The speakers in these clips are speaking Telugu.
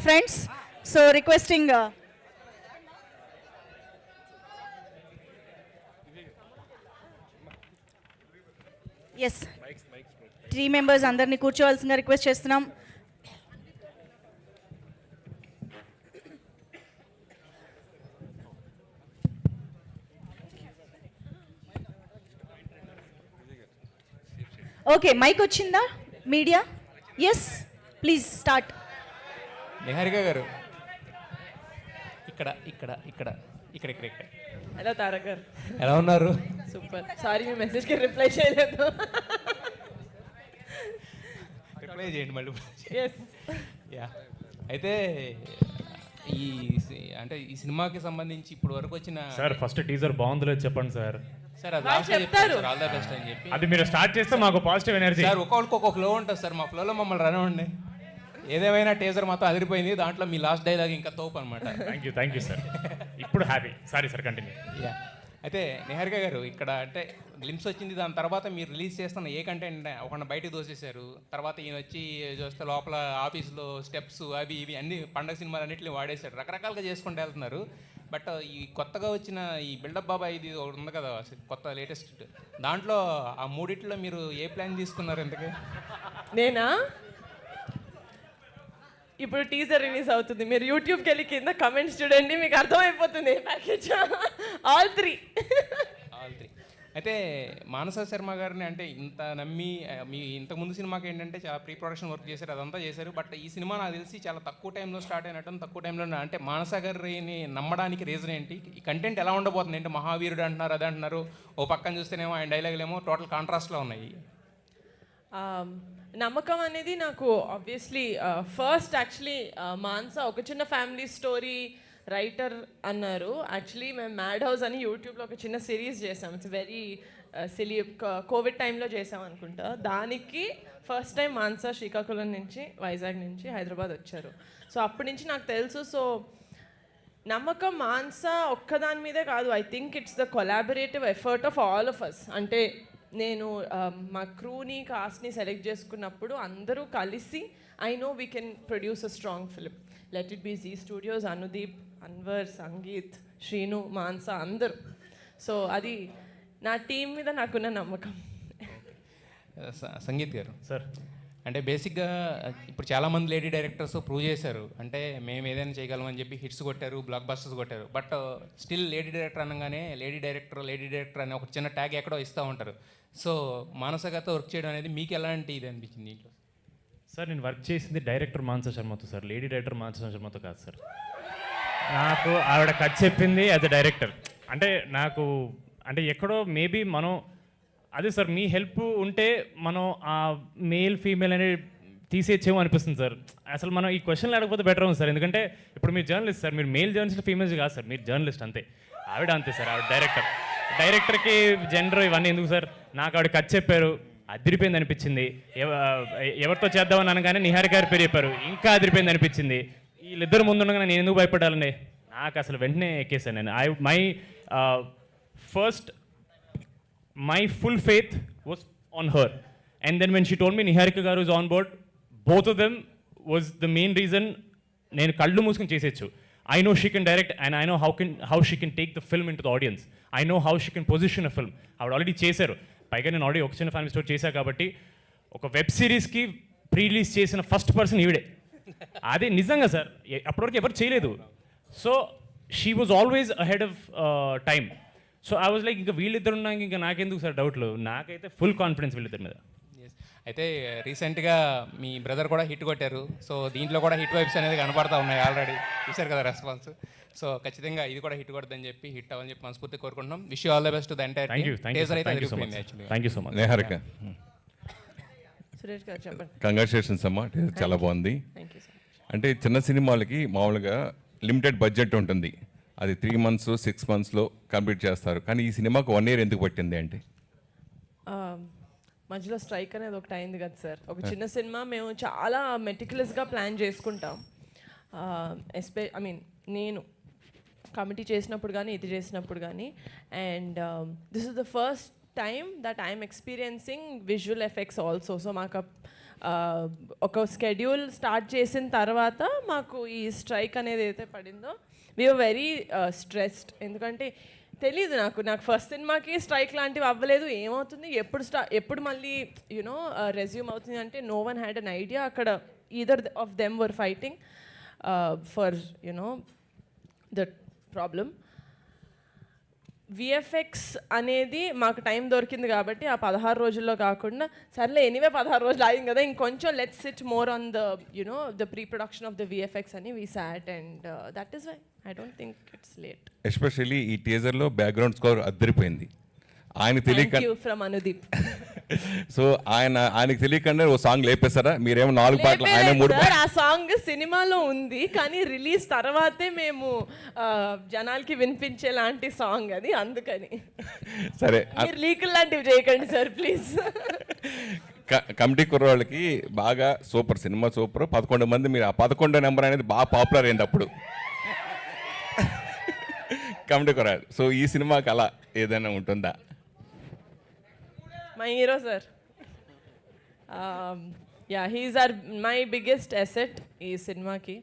friends. So requesting yes, team members అందరినీ కూర్చోవాల్సిందిగా రిక్వెస్ట్ చేస్తున్నాం. ఓకే, మైక్ వచ్చిందా media? Yes, please start. Niharika garu ఇక్కడ ఇక్కడ ఇక్కడ ఇక్కడ ఇక్కడ ఇక్కడ హలో తారక్ గారు, ఎలా ఉన్నారు? సూపర్. సారీ మీ మెసేజ్కి రిప్లై చేయలేదు. రిప్లై చేయండి మళ్ళీ. ఎస్. యా, అయితే అంటే ఈ సినిమాకి సంబంధించి ఇప్పుడు వరకు వచ్చిన సార్ ఫస్ట్ టీజర్ బాగుందో లేదో చెప్పండి సార్. సార్ అది లాస్ట్ చెప్తారు ఆల్ ద బెస్ట్ అని చెప్పి. అది మీరు స్టార్ట్ చేస్తే మాకు పాజిటివ్ ఎనర్జీ. సార్ ఒక్కొక్కరికి ఒక్కొక్క ఫ్లో ఉంటుంది సార్, మా ఫ్లోలో మమ్మల్ని రనవండి. ఏదేమైనా టీజర్ మొత్తం అదిరిపోయింది, దాంట్లో మీ లాస్ట్ డైలాగ్ ఇంకా తోపు అనమాట. Thank you sir. ఇప్పుడు happy. Sorry sir, continue. Yeah, అయితే నిహారిక గారు ఇక్కడ అంటే గ్లిమ్స్ వచ్చింది, దాని తర్వాత మీరు రిలీజ్ చేస్తున్న ఏ కంటెంట్ ఒకళ్ళని బయటకు దోసేశారు. తర్వాత ఈయన వచ్చి చూస్తే లోపల ఆఫీస్లో స్టెప్స్ అవి ఇవి అన్ని పండగ సినిమాలు అన్నింటినీ వాడేశారు, రకరకాలుగా చేసుకుంటూ వెళ్తున్నారు. బట్ ఈ కొత్తగా వచ్చిన ఈ బిల్డప్ బాబాయ్ ఇది ఒకటి ఉంది కదా కొత్త లేటెస్ట్, దాంట్లో ఆ మూడిట్లో మీరు ఏ ప్లాన్ తీసుకున్నారు ఇంతకీ? నేనా? ఇప్పుడు టీజర్ రిలీజ్ అవుతుంది, మీరు యూట్యూబ్కి వెళ్ళి కింద కమెంట్స్ చూడండి, మీకు అర్థమైపోతుంది ప్యాకేజ్. All three. అయితే మానస శర్మ గారిని అంటే ఇంత నమ్మి మీ ఇంతకుముందు సినిమాకి ఏంటంటే చాలా ప్రీ ప్రొడక్షన్ వర్క్ చేశారు, అదంతా చేశారు. బట్ ఈ సినిమా నాకు తెలిసి చాలా తక్కువ టైంలో స్టార్ట్ అయినట్టు, తక్కువ టైంలో అంటే మానస గారిని నమ్మడానికి రీజన్ ఏంటి? ఈ కంటెంట్ ఎలా ఉండబోతుంది? అంటే మహావీరుడు అంటున్నారు, అది అంటున్నారు, ఓ పక్కన చూస్తేనేమో ఆయన డైలాగులు ఏమో టోటల్ కాంట్రాస్ట్లో ఉన్నాయి. నమ్మకం అనేది నాకు ఆబ్వియస్లీ ఫస్ట్ యాక్చువల్లీ మాన్సా ఒక చిన్న ఫ్యామిలీ స్టోరీ రైటర్ అన్నారు. యాక్చువల్లీ మేము మ్యాడ్ హౌస్ అని యూట్యూబ్లో ఒక చిన్న సిరీస్ చేసాం. ఇట్స్ వెరీ సిలీ, కోవిడ్ టైంలో చేసాం అనుకుంటా. దానికి ఫస్ట్ టైం మాన్సా శ్రీకాకుళం నుంచి, వైజాగ్ నుంచి హైదరాబాద్ వచ్చారు. సో అప్పటి నుంచి నాకు తెలుసు. సో నమ్మకం మాన్సా ఒక్కదాని మీదే కాదు, I think it's the collaborative effort of all of us. అంటే నేను మా క్రూని కాస్ట్ని సెలెక్ట్ చేసుకున్నప్పుడు అందరూ కలిసి I know we can produce a strong film. Let it be Zee Studios, Anudeep, Anwar, Sangeeth, Srinu, Mansa అందరూ. సో అది నా టీం మీద నాకున్న నమ్మకం. సంగీత్ గారు సార్, అంటే బేసిక్గా ఇప్పుడు చాలామంది లేడీ డైరెక్టర్స్ ప్రూవ్ చేశారు, అంటే మేము ఏదైనా చేయగలమని చెప్పి హిట్స్ కొట్టారు, బ్లాక్ బస్టర్స్ కొట్టారు. బట్ స్టిల్ లేడీ డైరెక్టర్ అనగానే లేడీ డైరెక్టర్ అనే ఒక చిన్న ట్యాగ్ ఎక్కడో ఇస్తూ ఉంటారు. సో మానస గారితో వర్క్ చేయడం అనేది మీకు ఎలాంటి ఇది అనిపించింది ఇంట్లో? సార్ నేను వర్క్ చేసింది డైరెక్టర్ మానస శర్మతో సార్, లేడీ డైరెక్టర్ మానస శర్మతో కాదు సార్. నాకు ఆవిడ కట్ చెప్పింది యాజ్ అ డైరెక్టర్. అంటే నాకు అంటే ఎక్కడో మేబీ మనం అదే సార్, మీ హెల్ప్ ఉంటే మనం ఆ మేల్ ఫీమేల్ అనేది తీసేచ్చేమో అనిపిస్తుంది సార్. అసలు మనం ఈ క్వశ్చన్లు అడగకపోతే బెటర్ ఉంది సార్, ఎందుకంటే ఇప్పుడు మీరు జర్నలిస్ట్ సార్, మీరు మేల్ జర్నలిస్ట్ ఫీమేల్స్ కాదు సార్, మీరు జర్నలిస్ట్ అంతే. ఆవిడ అంతే సార్, ఆవిడ డైరెక్టర్కి జెండర్ ఇవన్నీ ఎందుకు సార్? నాకు ఆవిడ కట్ చెప్పారు, అదిరిపోయింది అనిపించింది. ఎవరితో చేద్దామని అనగానే నిహారిక గారి పేరు చెప్పారు, ఇంకా అదిరిపోయింది అనిపించింది. వీళ్ళిద్దరు ముందుండగా నేను ఎందుకు భయపడాలండి? నాకు అసలు వెంటనే ఎక్కేసాను నేను. My full faith was on her, and then when she told me Niharika garu is on board, both of them was the main reason nenu kallu moosukoni chesechu. I know she can direct, and I know how she can take the film into the audience. I know how she can position a film. Avu already chesaru, paiga nenu already oka chinna family story chesa kabatti oka web series ki pre release chesina first person ivide. Ade nijanga sir, appudu varaku evaru cheyaledu. So she was always ahead of time. So I was like, ఇంకా వీళ్ళిద్దరు ఉన్నాక ఇంకా నాకెందుకు సార్ డౌట్లు? నాకైతే ఫుల్ కాన్ఫిడెన్స్ వీళ్ళిద్దరి మీద. అయితే రీసెంట్గా మీ బ్రదర్ కూడా హిట్ కొట్టారు, సో దీంట్లో కూడా హిట్ వైబ్స్ అనేది కనపడతా ఉన్నాయి, ఆల్రెడీ చూశారు కదా రెస్పాన్స్. సో ఖచ్చితంగా ఇది కూడా హిట్ కొడదని చెప్పి హిట్ అవ్వని చెప్పి మనస్ఫూర్తి కోరుకుంటున్నాం. Wish you all the best to the entire team. Thank you so much. Niharika, Suresh గారు చెప్పండి. కంగ్రాచులేషన్స్ అమ్మా, చాలా బాగుంది. Thank you so much. అంటే చిన్న సినిమాలకి మామూలుగా లిమిటెడ్ బడ్జెట్ ఉంటుంది, అది 3 months 6 monthsలో కంప్లీట్ చేస్తారు. కానీ ఈ సినిమాకు 1 year ఎందుకు పట్టింది అంటే? మధ్యలో స్ట్రైక్ అనేది ఒకటి అయింది కదా సార్. ఒక చిన్న సినిమా మేము చాలా మెటిక్యులస్గా ప్లాన్ చేసుకుంటాం. నేను కమిటీ చేసినప్పుడు కానీ ఇది చేసినప్పుడు కానీ, and this is the first time that I'm experiencing visual effects also. So మాకు ఒక స్కెడ్యూల్ స్టార్ట్ చేసిన తర్వాత మాకు ఈ స్ట్రైక్ అనేది అయితే పడిందో వీఆర్ వెరీ స్ట్రెస్డ్. ఎందుకంటే తెలీదు నాకు ఫస్ట్ సినిమాకి స్ట్రైక్ లాంటివి అవ్వలేదు, ఏమవుతుంది ఎప్పుడు మళ్ళీ యునో రెజ్యూమ్ అవుతుంది అంటే no one had an idea. అక్కడ either of them were fighting for you know the problem. VFX అనేది మాకు టైం దొరికింది కాబట్టి ఆ 16 రోజుల్లో కాకుండా సర్లే ఎనీవే 16 రోజులు ఆగింది కదా, ఇంకొంచెం let's sit more on the you know the pre production of the VFX అని we sat and that is why I don't think it's late. Especially ఈ టీజర్లో బ్యాక్గ్రౌండ్ స్కోర్ అద్దరిపోయింది. ఆయన తెలియక ఫ్రమ్ అనుదీప్. సో ఆయనకి తెలియకుండా ఓ సాంగ్ లేపేశారా? మీరేమో 4 పాటలు, ఆయన 3 పాటలు. ఆ సాంగ్ సినిమాలో ఉంది కానీ రిలీజ్ తర్వాతే మేము జనాలకి వినిపించే లాంటి సాంగ్ అది, అందుకని. సరే, మీరు లీకులు లాంటివి చేయకండి సార్ ప్లీజ్. కమిటీ కుర్రోళ్ళకి బాగా సూపర్ సినిమా, సూపర్ 11 మంది, మీరు ఆ 11 నెంబర్ అనేది బాగా పాపులర్ అయింది అప్పుడు కమిటీ కుర్రాడు. సో ఈ సినిమాకి అలా ఏదైనా ఉంటుందా? My hero sir, ya he's my biggest asset ఈ సినిమాకి,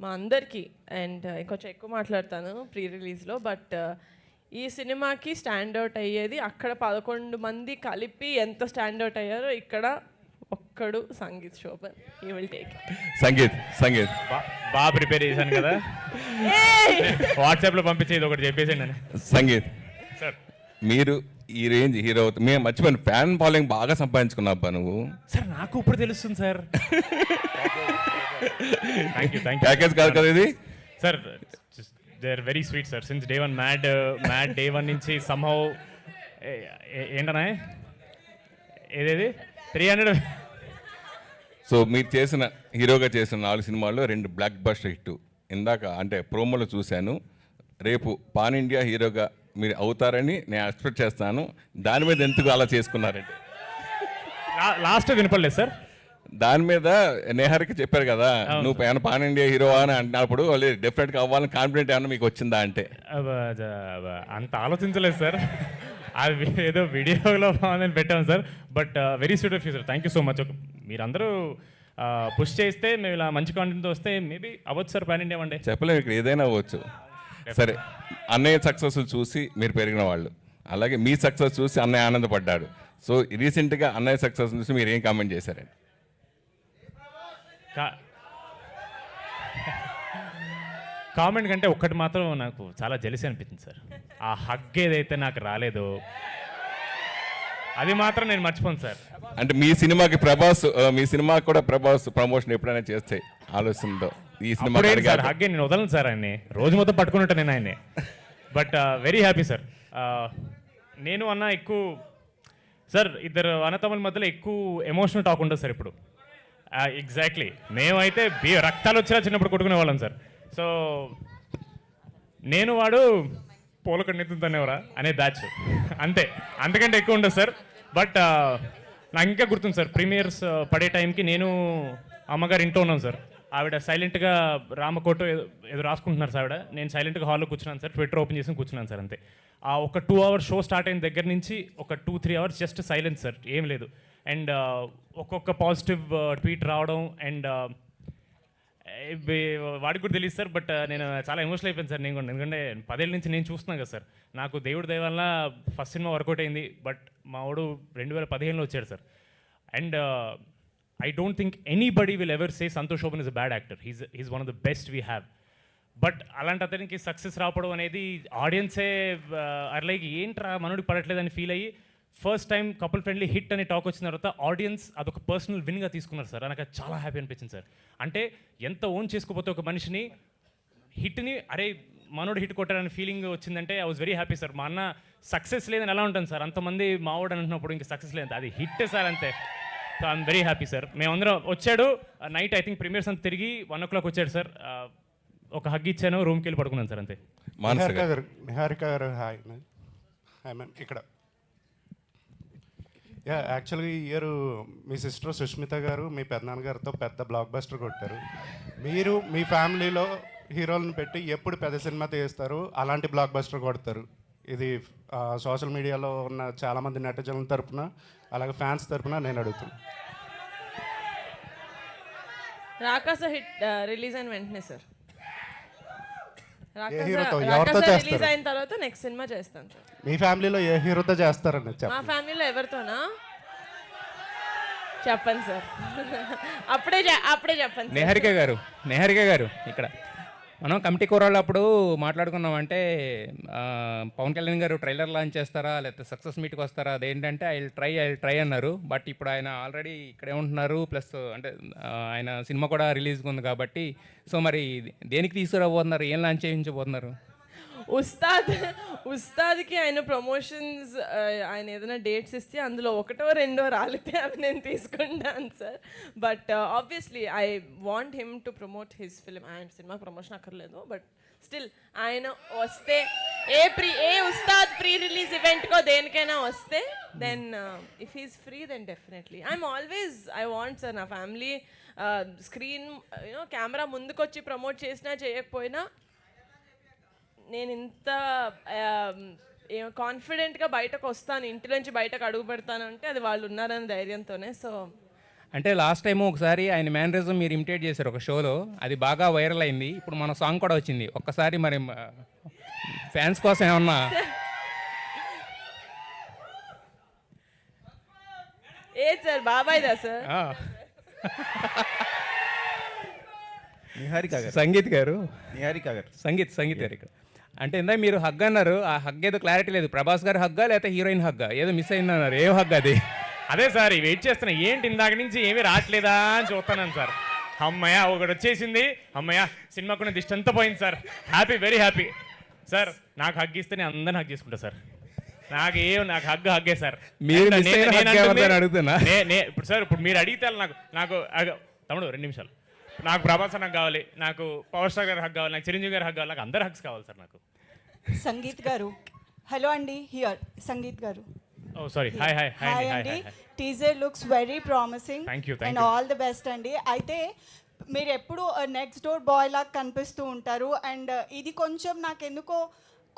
మా అందరికీ. అండ్ కొంచెం ఎక్కువ మాట్లాడతాను ప్రీ రిలీజ్లో, బట్ ఈ సినిమాకి స్టాండ్అవుట్ అయ్యేది అక్కడ 11 మంది కలిపి ఎంత స్టాండ్అవుట్ అయ్యారో ఇక్కడ ఒక్కడు Sangeeth Shobhan. You will take Sangeeth బాగా ప్రిపేర్ చేశాను కదా, వాట్సాప్లో పంపించేది ఒకటి చెప్పేసాను నేను. సంగీత్ సార్ మీరు ఈ రేంజ్ హీరో అవుతుంది, మేము మర్చిపోయాను, ఫ్యాన్ ఫాలోయింగ్ బాగా సంపాదించుకున్నాబ్బా నువ్వు. సార్ నాకు ఇప్పుడు తెలుస్తుంది సార్. థ్యాంక్ యూ ప్యాకేజ్ కాదు కదా ఇది sir. They are very sweet sir since day one. Mad day one నుంచి సమ్హౌ ఏంటనా ఏదేది 300. సో మీరు చేసిన హీరోగా చేసిన 4 సినిమాల్లో 2 బ్లాక్ బస్టర్ హిట్. ఇందాక అంటే ప్రోమోలో చూశాను, రేపు పాన్ ఇండియా హీరోగా మీరు అవుతారని నేను ఎక్స్పెక్ట్ చేస్తాను. దాని మీద ఎందుకు అలా చేసుకున్నారంటే? లాస్ట్ వినపడలేదు సార్. దాని మీద నేహర్కి చెప్పారు కదా, నువ్వు ఏమైనా పాన్ ఇండియా హీరో అని అంటున్నప్పుడు డెఫినెట్గా అవ్వాలని కాన్ఫిడెంట్ ఏమైనా మీకు వచ్చిందా అంటే? అంత ఆలోచించలేదు సార్, అది ఏదో వీడియోలో బాగుందని పెట్టాము sir. But very sweet of you sir, thank you so much. మీరందరూ పుష్ చేస్తే మేము ఇలా మంచి కాంటెంట్తో వస్తే మేబీ అవ్వచ్చు sir pan India one day. చెప్పలేము, ఇక్కడ ఏదైనా అవ్వచ్చు. సరే, అన్నయ్య సక్సెస్ చూసి మీరు పెరిగిన వాళ్ళు, అలాగే మీ సక్సెస్ చూసి అన్నయ్య ఆనందపడ్డాడు. సో రీసెంట్గా అన్నయ్య సక్సెస్ చూసి మీరు ఏం కామెంట్ చేశారండి? కామెంట్ కంటే ఒక్కటి మాత్రం నాకు చాలా జెలసీ అనిపించింది సార్. ఆ హగ్ ఏదైతే నాకు రాలేదో అది మాత్రం నేను మర్చిపోను సార్. అంటే మీ సినిమాకి కూడా ప్రభాస్ ప్రమోషన్ ఎప్పుడైనా చేస్తే ఆలోచనతో ఈ సినిమా సార్ హగ్గే నేను వదలను సార్, ఆయన్ని రోజు మొత్తం పట్టుకుని ఉంటాను నేను ఆయన్ని. But very happy sir. నేను అన్న ఎక్కువ సార్, ఇద్దరు అన్నతమ్ముల మధ్యలో ఎక్కువ ఎమోషనల్ టాక్ ఉండదు సార్ ఇప్పుడు. ఎగ్జాక్ట్లీ, మేమైతే రక్తాలు వచ్చినా చిన్నప్పుడు కొట్టుకునే వాళ్ళం సార్. సో నేను వాడు పోలకడ నెత్తుతానేవరా అనే బ్యాచ్ అంతే, అంతకంటే ఎక్కువ ఉండదు సార్. బట్ నాకు ఇంకా గుర్తుంది సార్, ప్రీమియర్స్ పడే టైంకి నేను అమ్మగారు ఇంట్లో ఉన్నాను సార్. ఆవిడ సైలెంట్గా రామకోట ఏదో రాసుకుంటున్నారు సార్. ఆవిడ నేను సైలెంట్గా హాల్లో కూర్చున్నాను సార్, ట్విట్టర్ ఓపెన్ చేసుకుని కూర్చున్నాను సార్ అంతే. ఆ ఒక 2 hours షో స్టార్ట్ అయిన దగ్గర నుంచి ఒక 2-3 hours జస్ట్ సైలెన్స్ సార్, ఏం లేదు. అండ్ ఒక్కొక్క పాజిటివ్ ట్వీట్ రావడం అండ్ వాడికి కూడా తెలియదు సార్. బట్ నేను చాలా ఎమోషనల్ అయిపోయింది సార్ నేను కూడా, ఎందుకంటే 10 ఏళ్ళ నుంచి నేను చూస్తున్నాను కదా సార్. నాకు దేవుడి దయ వల్ల ఫస్ట్ సినిమా వర్కౌట్ అయింది, బట్ మా వాడు 2015లో వచ్చాడు sir. And I don't think anybody will ever say Santosh Shoban is a bad actor. He's one of the best we have. But అలాంటి అతనికి సక్సెస్ రావడం అనేది ఆడియన్సే లైక్ ఏంట్రా మనోడికి పడట్లేదని ఫీల్ అయ్యి first time couple friendly hit అనే టాక్ వచ్చిన తర్వాత ఆడియన్స్ అదొక పర్సనల్ విన్గా తీసుకున్నారు సార్. నాకు చాలా హ్యాపీ అనిపించింది సార్. అంటే ఎంత ఓన్ చేసుకోకపోతే ఒక మనిషిని హిట్ని అరే మనోడు హిట్ కొట్టారని ఫీలింగ్ వచ్చిందంటే I was very happy sir. మా అన్న సక్సెస్ లేదని ఎలా ఉంటుంది సార్, అంతమంది మావాడు అంటున్నప్పుడు ఇంకా సక్సెస్ లేదు, అది హిట్టే సార్ అంతే. So I'm very happy sir. మేమందరం వచ్చాడు నైట్ ఐ థింక్ ప్రీమియర్స్ అంతా తిరిగి 1 o'clock వచ్చాడు సార్. ఒక హగ్ ఇచ్చాను, రూమ్కి వెళ్ళి పడుకున్నాను సార్ అంతే. నిహారిక గారు హాయ్ మ్యామ్. ఇక్కడ యాక్చువల్గా ఈ ఇయర్ మీ సిస్టర్ సుష్మిత గారు మీ పెద్దనాన్నగారితో పెద్ద బ్లాక్ బస్టర్ కొట్టారు. మీరు మీ ఫ్యామిలీలో హీరోలను పెట్టి ఎప్పుడు పెద్ద సినిమా తీస్తారు, అలాంటి బ్లాక్ బస్టర్ కొడతారు. ఇది సోషల్ మీడియాలో ఉన్న చాలామంది నెటిజన్ల తరపున అలాగే ఫ్యాన్స్ తరపున నేను అడుగుతున్నాను. రాకాస హిట్ రిలీజ్ అయిన వెంటనే సార్. హీరోతో? ఎవరితో రాకాస చేస్తారు? రిలీజ్ అయిన తర్వాత నెక్స్ట్ సినిమా చేస్తాను సార్. మీ ఫ్యామిలీలో ఏ హీరోతో చేస్తారని మా చెప్పండి. ఫ్యామిలీలో ఎవరితోనా చెప్పండి సార్. అప్పుడే చెప్పండి సార్. నిహారిక గారు ఇక్కడ మనం కమిటీ కూరళ్ళు అప్పుడు మాట్లాడుకున్నామంటే పవన్ కళ్యాణ్ గారు ట్రైలర్ లాంచ్ చేస్తారా లేకపోతే సక్సెస్ మీట్కి వస్తారా, అదేంటంటే ఐ ట్రై అన్నారు. బట్ ఇప్పుడు ఆయన ఆల్రెడీ ఇక్కడే ఉంటున్నారు, ప్లస్ అంటే ఆయన సినిమా కూడా రిలీజ్గా ఉంది కాబట్టి సో మరి దేనికి తీసుకురాబోతున్నారు, ఏం లాంచ్ చేయించబోతున్నారు? ఉస్తాద్కి ఆయన ప్రమోషన్స్ ఆయన ఏదైనా డేట్స్ ఇస్తే అందులో ఒకటో రెండో రాలితే అవి నేను తీసుకుంటాను sir. But obviously I want him to promote his film. ఆయన సినిమా ప్రమోషన్ అక్కర్లేదు, బట్ స్టిల్ ఆయన వస్తే ఏ ఉస్తాద్ ప్రీ రిలీజ్ ఈవెంట్కో దేనికైనా వస్తే then if he's free then definitely I want sir నా ఫ్యామిలీ స్క్రీన్ కెమెరా ముందుకొచ్చి ప్రమోట్ చేసినా చేయకపోయినా నేను ఇంత కాన్ఫిడెంట్గా బయటకు వస్తాను, ఇంటి నుంచి బయటకు అడుగు పెడతాను అంటే అది వాళ్ళు ఉన్నారని ధైర్యంతోనే. సో అంటే లాస్ట్ టైం ఒకసారి ఆయన మేనరిజం మీరు ఇమిటేట్ చేశారు ఒక షోలో, అది బాగా వైరల్ అయింది. ఇప్పుడు మన సాంగ్ కూడా వచ్చింది. ఒక్కసారి మరి ఫ్యాన్స్ కోసం ఏమన్నా ఏది సార్ బాబాయ్దా సార్? నిహారిక గారు. సంగీత్ గారు సంగీత్ గారు ఇక్కడ అంటే ఇందాక మీరు హగ్ అన్నారు, ఆ హగ్ ఏదో క్లారిటీ లేదు. ప్రభాస్ గారు హగ్గా లేకపోతే హీరోయిన్ హగ్గా ఏదో మిస్ అయింది అన్నారు. ఏం హగ్ అది? అదే సార్ వెయిట్ చేస్తున్నా, ఏంటి ఇందాక నుంచి ఏమీ రావట్లేదా అని చూస్తున్నాను సార్. అమ్మయ్య ఒకటి వచ్చేసింది, అమ్మయ్య సినిమాకున్న దిష్టి అంతా పోయింది sir. Happy, very happy sir. నాకు హగ్ ఇస్తే నేను అందరిని హగ్ చేసుకుంటా సార్. నాకు హగ్గే సార్. మీరు miss అయిన hug ఎవరిదని అడుగుతున్నా? ఇప్పుడు సార్ ఇప్పుడు మీరు అడిగితే నాకు తమ్ముడు 2 నిమిషాలు, నాకు ప్రభాస్ నాకు కావాలి, నాకు పవర్ స్టార్ గారు హగ్ కావాలి, నాకు చిరంజీవి గారు హగ్ కావాలి, నాకు అందరు హగ్స్ కావాలి సార్. నాకు సంగీత్ గారు, హలో అండి. హియర్ సంగీత్ గారు. ఓ సారీ, హాయ్ అండి. Teaser looks very promising and all the best అండి. అయితే మీరు ఎప్పుడు నెక్స్ట్ డోర్ బాయ్ లాగా కనిపిస్తూ ఉంటారు అండ్ ఇది కొంచెం నాకెందుకో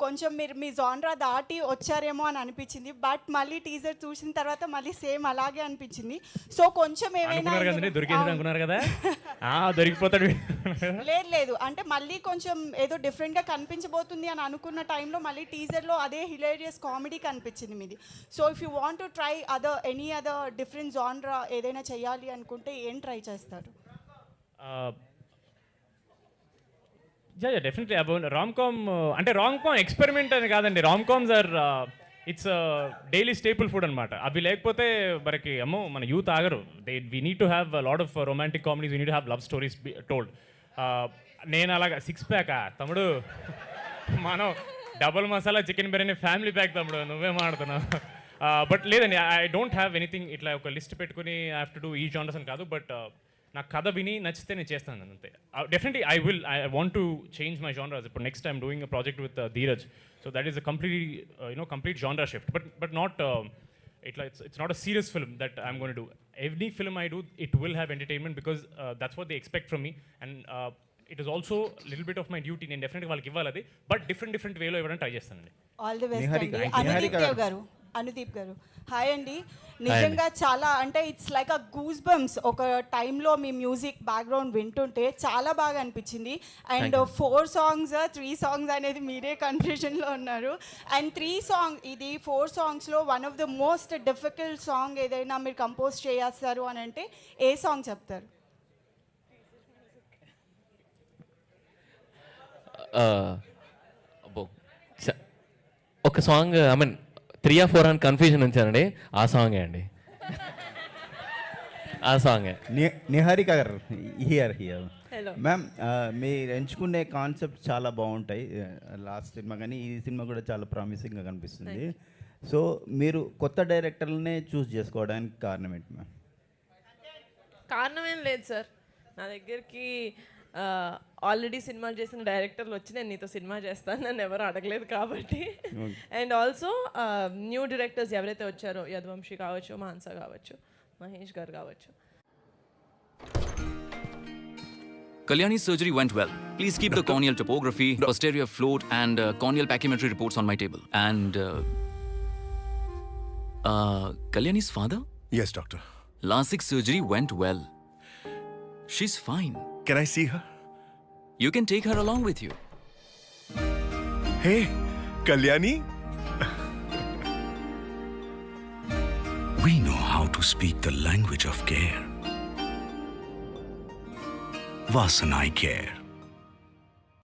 కొంచెం మీరు మీ జాన్రా దాటి వచ్చారేమో అని అనిపించింది. బట్ మళ్ళీ టీజర్ చూసిన తర్వాత మళ్ళీ సేమ్ అలాగే అనిపించింది. సో కొంచెం ఏమైనా దొరికిపోతాడు లేదు అంటే మళ్ళీ కొంచెం ఏదో డిఫరెంట్గా కనిపించబోతుంది అని అనుకున్న టైంలో మళ్ళీ టీజర్లో అదే హిలేరియస్ కామెడీ కనిపించింది మీది. So if you want to try any other different genre ఏదైనా చేయాలి అనుకుంటే ఏం ట్రై చేస్తారు? డెఫినెట్లీ అబౌట్ రామ్కామ్ అంటే రామ్కామ్ ఎక్స్పెరిమెంట్ అని కాదండి. Romcoms are it's daily staple food అనమాట. అవి లేకపోతే మనకి మన యూత్ ఆగరు. We need to have lot of romantic comedies, we need to have love stories told. నేను అలాగా 6 ప్యాకా తమ్ముడు, మనం double masala chicken biryani family pack తమ్ముడు, నువ్వే మాడుతున్నావు. బట్ లేదండి, ఐ డోంట్ హ్యావ్ ఎనీథింగ్ ఇట్లా ఒక లిస్ట్ పెట్టుకుని ఐ హ్యావ్ టు డూ ఈ జానర్స్ అని కాదు. బట్ నాకు కథ విని నచ్చితే నేను చేస్తాను అంతే. Definitely I want to change my genres. ఇప్పుడు next I'm doing a project with Dheeraj. So that is a complete genre shift. But not ఇట్లా it's not a serious film that I'm gonna do. Every film I do it will have entertainment because that's what they expect from me. And it is also little bit of my duty. నేను డెఫినెట్గా వాళ్ళకి ఇవ్వాలి అది, బట్ డిఫరెంట్ వేలో ఇవ్వడానికి ట్రై చేస్తానండి. ఆల్ ది బెస్ట్ అండి. అనుదీప్ గారు హాయ్ అండి. నిజంగా చాలా అంటే it's like a goose bumps. ఒక టైంలో మీ మ్యూజిక్ బ్యాక్గ్రౌండ్ వింటుంటే చాలా బాగా అనిపించింది. అండ్ 4 songs 3 songs అనేది మీరే కన్ఫ్యూజన్లో ఉన్నారు. అండ్ 4 songsలో one of the most difficult song ఏదైనా మీరు కంపోజ్ చేస్తారు అని అంటే ఏ సాంగ్ చెప్తారు? ఒక సాంగ్ 3 or 4 అని కన్ఫ్యూజన్ ఉంచానండి. ఆ సాంగే అండి, ఆ సాంగే. నిహారిక గారు హియర్ Hello. మ్యామ్, మీరు ఎంచుకునే కాన్సెప్ట్ చాలా బాగుంటాయి. లాస్ట్ సినిమా కానీ ఈ సినిమా కూడా చాలా ప్రామిసింగ్గా కనిపిస్తుంది. సో మీరు కొత్త డైరెక్టర్లనే చూస్ చేసుకోవడానికి కారణం ఏంటి మ్యామ్? కారణం ఏం లేదు సార్, నా దగ్గరికి ఆల్రెడీ సినిమాలు చేసిన డైరెక్టర్లు వచ్చి నేను నీతో సినిమా చేస్తాను నన్ను ఎవరు అడగలేదు కాబట్టి. అండ్ ఆల్సో న్యూ డైరెక్టర్స్ ఎవరైతే వచ్చారో, యదువంశీ కావచ్చు, మాన్సా కావచ్చు, మహేష్ గారు కావచ్చు. Kalyani's surgery went well. Please keep the corneal topography, posterior float and corneal pachymetry reports on my table. And Kalyani's father? Yes, doctor. LASIK surgery went well. She's fine. Can I see her? You can take her along with you. Hey, Kalyani. We know how to speak the language of care. Vasan, I care.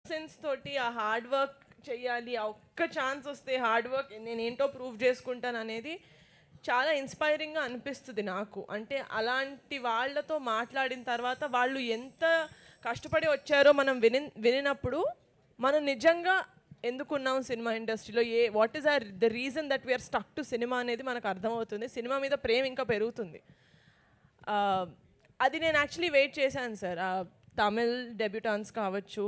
Sense తోటి ఆ హార్డ్ వర్క్ చెయ్యాలి, ఆ ఒక్క ఛాన్స్ వస్తే హార్డ్ వర్క్ నేనేంటో ప్రూవ్ చేసుకుంటాను అనేది చాలా ఇన్స్పైరింగ్గా అనిపిస్తుంది నాకు. అంటే అలాంటి వాళ్ళతో మాట్లాడిన తర్వాత వాళ్ళు ఎంత కష్టపడి వచ్చారో మనం వినినప్పుడు మనం నిజంగా ఎందుకున్నాం సినిమా ఇండస్ట్రీలో, what is the reason that we are stuck to cinema అనేది మనకు అర్థమవుతుంది. సినిమా మీద ప్రేమ ఇంకా పెరుగుతుంది. అది నేను యాక్చువల్లీ వెయిట్ చేశాను సార్. తమిళ్ డెబ్యూటాన్స్ కావచ్చు,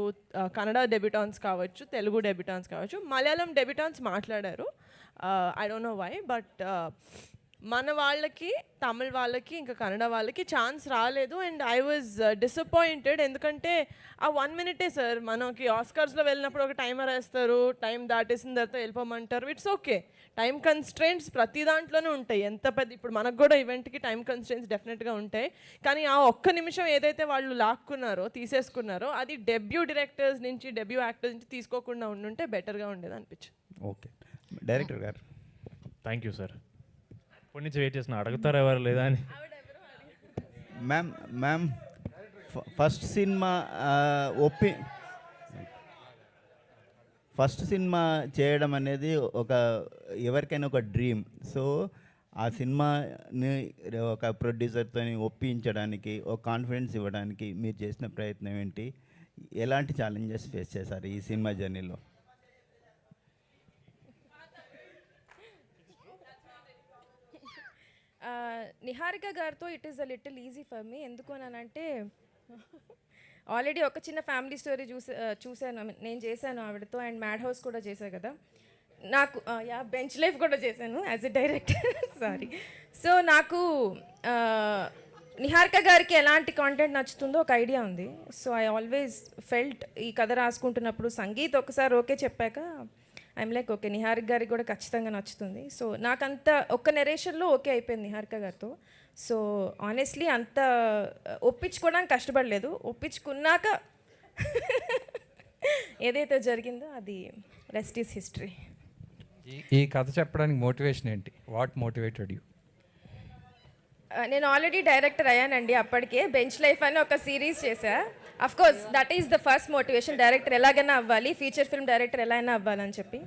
కన్నడ డెబ్యూటాన్స్ కావచ్చు, తెలుగు డెబ్యూటాన్స్ కావచ్చు, మలయాళం డెబ్యూటాన్స్ మాట్లాడారు. I don't know why, but మన వాళ్ళకి, తమిళ్ వాళ్ళకి, ఇంకా కన్నడ వాళ్ళకి ఛాన్స్ రాలేదు. And I was disappointed. ఎందుకంటే ఆ 1 minute సార్, మనకి ఆస్కర్స్లో వెళ్ళినప్పుడు ఒక టైమర్ వేస్తారు, టైం దాటేసిన తర్వాత వెళ్ళిపోమంటారు. ఇట్స్ ఓకే, టైం కన్స్ట్రెయింట్స్ ప్రతి దాంట్లోనే ఉంటాయి. ఎంత పెద్ద, ఇప్పుడు మనకు కూడా ఈవెంట్కి టైం కన్స్ట్రెయింట్స్ డెఫినెట్గా ఉంటాయి. కానీ ఆ ఒక్క నిమిషం ఏదైతే వాళ్ళు లాక్కున్నారో, తీసేసుకున్నారో, అది డెబ్యూ డైరెక్టర్స్ నుంచి, డెబ్యూ యాక్టర్స్ నుంచి తీసుకోకుండా ఉండుంటే బెటర్గా ఉండేది అనిపించింది. ఓకే, డైరెక్టర్ గారు. Thank you sir. ఇప్పటి నుంచి వెయిట్ చేసిన, అడుగుతారు ఎవరు లేదా అని. మ్యామ్ ఫస్ట్ సినిమా చేయడం అనేది ఎవరికైనా ఒక డ్రీమ్. సో ఆ సినిమాని ఒక ప్రొడ్యూసర్తో ఒప్పించడానికి, ఒక కాన్ఫిడెన్స్ ఇవ్వడానికి మీరు చేసిన ప్రయత్నం ఏంటి? ఎలాంటి ఛాలెంజెస్ ఫేస్ చేశారు ఈ సినిమా జర్నీలో? నిహారిక గారితో it is a little easy for me. ఎందుకు అని అంటే ఆల్రెడీ ఒక చిన్న ఫ్యామిలీ స్టోరీ చూశాను, నేను చేశాను ఆవిడతో. అండ్ మ్యాడ్ హౌస్ కూడా చేశాను కదా, నాకు బెంచ్ లైఫ్ కూడా చేశాను as a director. Sorry. So నాకు నిహారిక గారికి ఎలాంటి కాంటెంట్ నచ్చుతుందో ఒక ఐడియా ఉంది. సో ఐ ఆల్వేస్ ఫెల్ట్, ఈ కథ రాసుకుంటున్నప్పుడు సంగీత్ ఒకసారి ఓకే చెప్పాక ఐఎమ్ లైక్ ఓకే, నిహారిక గారికి కూడా ఖచ్చితంగా నచ్చుతుంది. సో నాకంత ఒక్క నెరేషన్లో ఓకే అయిపోయింది నిహారిక గారితో. సో ఆనెస్ట్లీ అంత ఒప్పించుకోవడానికి కష్టపడలేదు. ఒప్పించుకున్నాక ఏదైతే జరిగిందో అది రెస్ట్ ఈస్ హిస్టరీ. ఈ కథ చెప్పడానికి మోటివేషన్ ఏంటి? What motivated you? నేను ఆల్రెడీ డైరెక్టర్ అయ్యానండి అప్పటికే. బెంచ్ లైఫ్ అని ఒక సిరీస్ చేశా. Of course that is the first motivation, director ఎలాగైనా అవ్వాలి, ఫీచర్ ఫిల్మ్ డైరెక్టర్ ఎలా అయినా అవ్వాలని చెప్పి.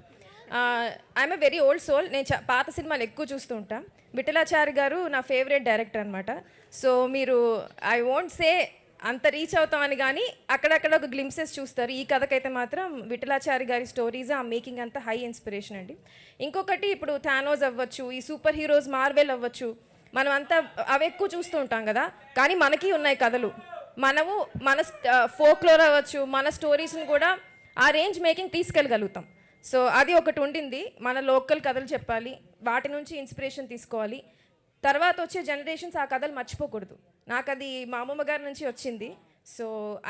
I'm a very old soul, నేను పాత సినిమాలు ఎక్కువ చూస్తూ ఉంటాను. విఠలాచారి గారు నా ఫేవరెట్ డైరెక్టర్ అనమాట. సో మీరు ఐ వోంట్ సే అంత రీచ్ అవుతామని, కానీ అక్కడక్కడ ఒక గ్లింప్సెస్ చూస్తారు. ఈ కథకైతే మాత్రం విఠలాచారి గారి స్టోరీస్, ఆ మేకింగ్ అంతా హై ఇన్స్పిరేషన్ అండి. ఇంకొకటి, ఇప్పుడు థానోస్ అవ్వచ్చు, ఈ సూపర్ హీరోస్ మార్వెల్ అవ్వచ్చు, మనం అంతా అవి ఎక్కువ చూస్తూ ఉంటాం కదా. కానీ మనకి ఉన్నాయి కథలు, మనము మన ఫోక్లోర్ అవ్వచ్చు, మన స్టోరీస్ని కూడా ఆ రేంజ్ మేకింగ్ తీసుకెళ్ళగలుగుతాం. సో అది ఒకటి ఉండింది. మన లోకల్ కథలు చెప్పాలి, వాటి నుంచి ఇన్స్పిరేషన్ తీసుకోవాలి. తర్వాత వచ్చే జనరేషన్స్ ఆ కథలు మర్చిపోకూడదు. నాకు అది మా అమ్మమ్మ గారి నుంచి వచ్చింది. So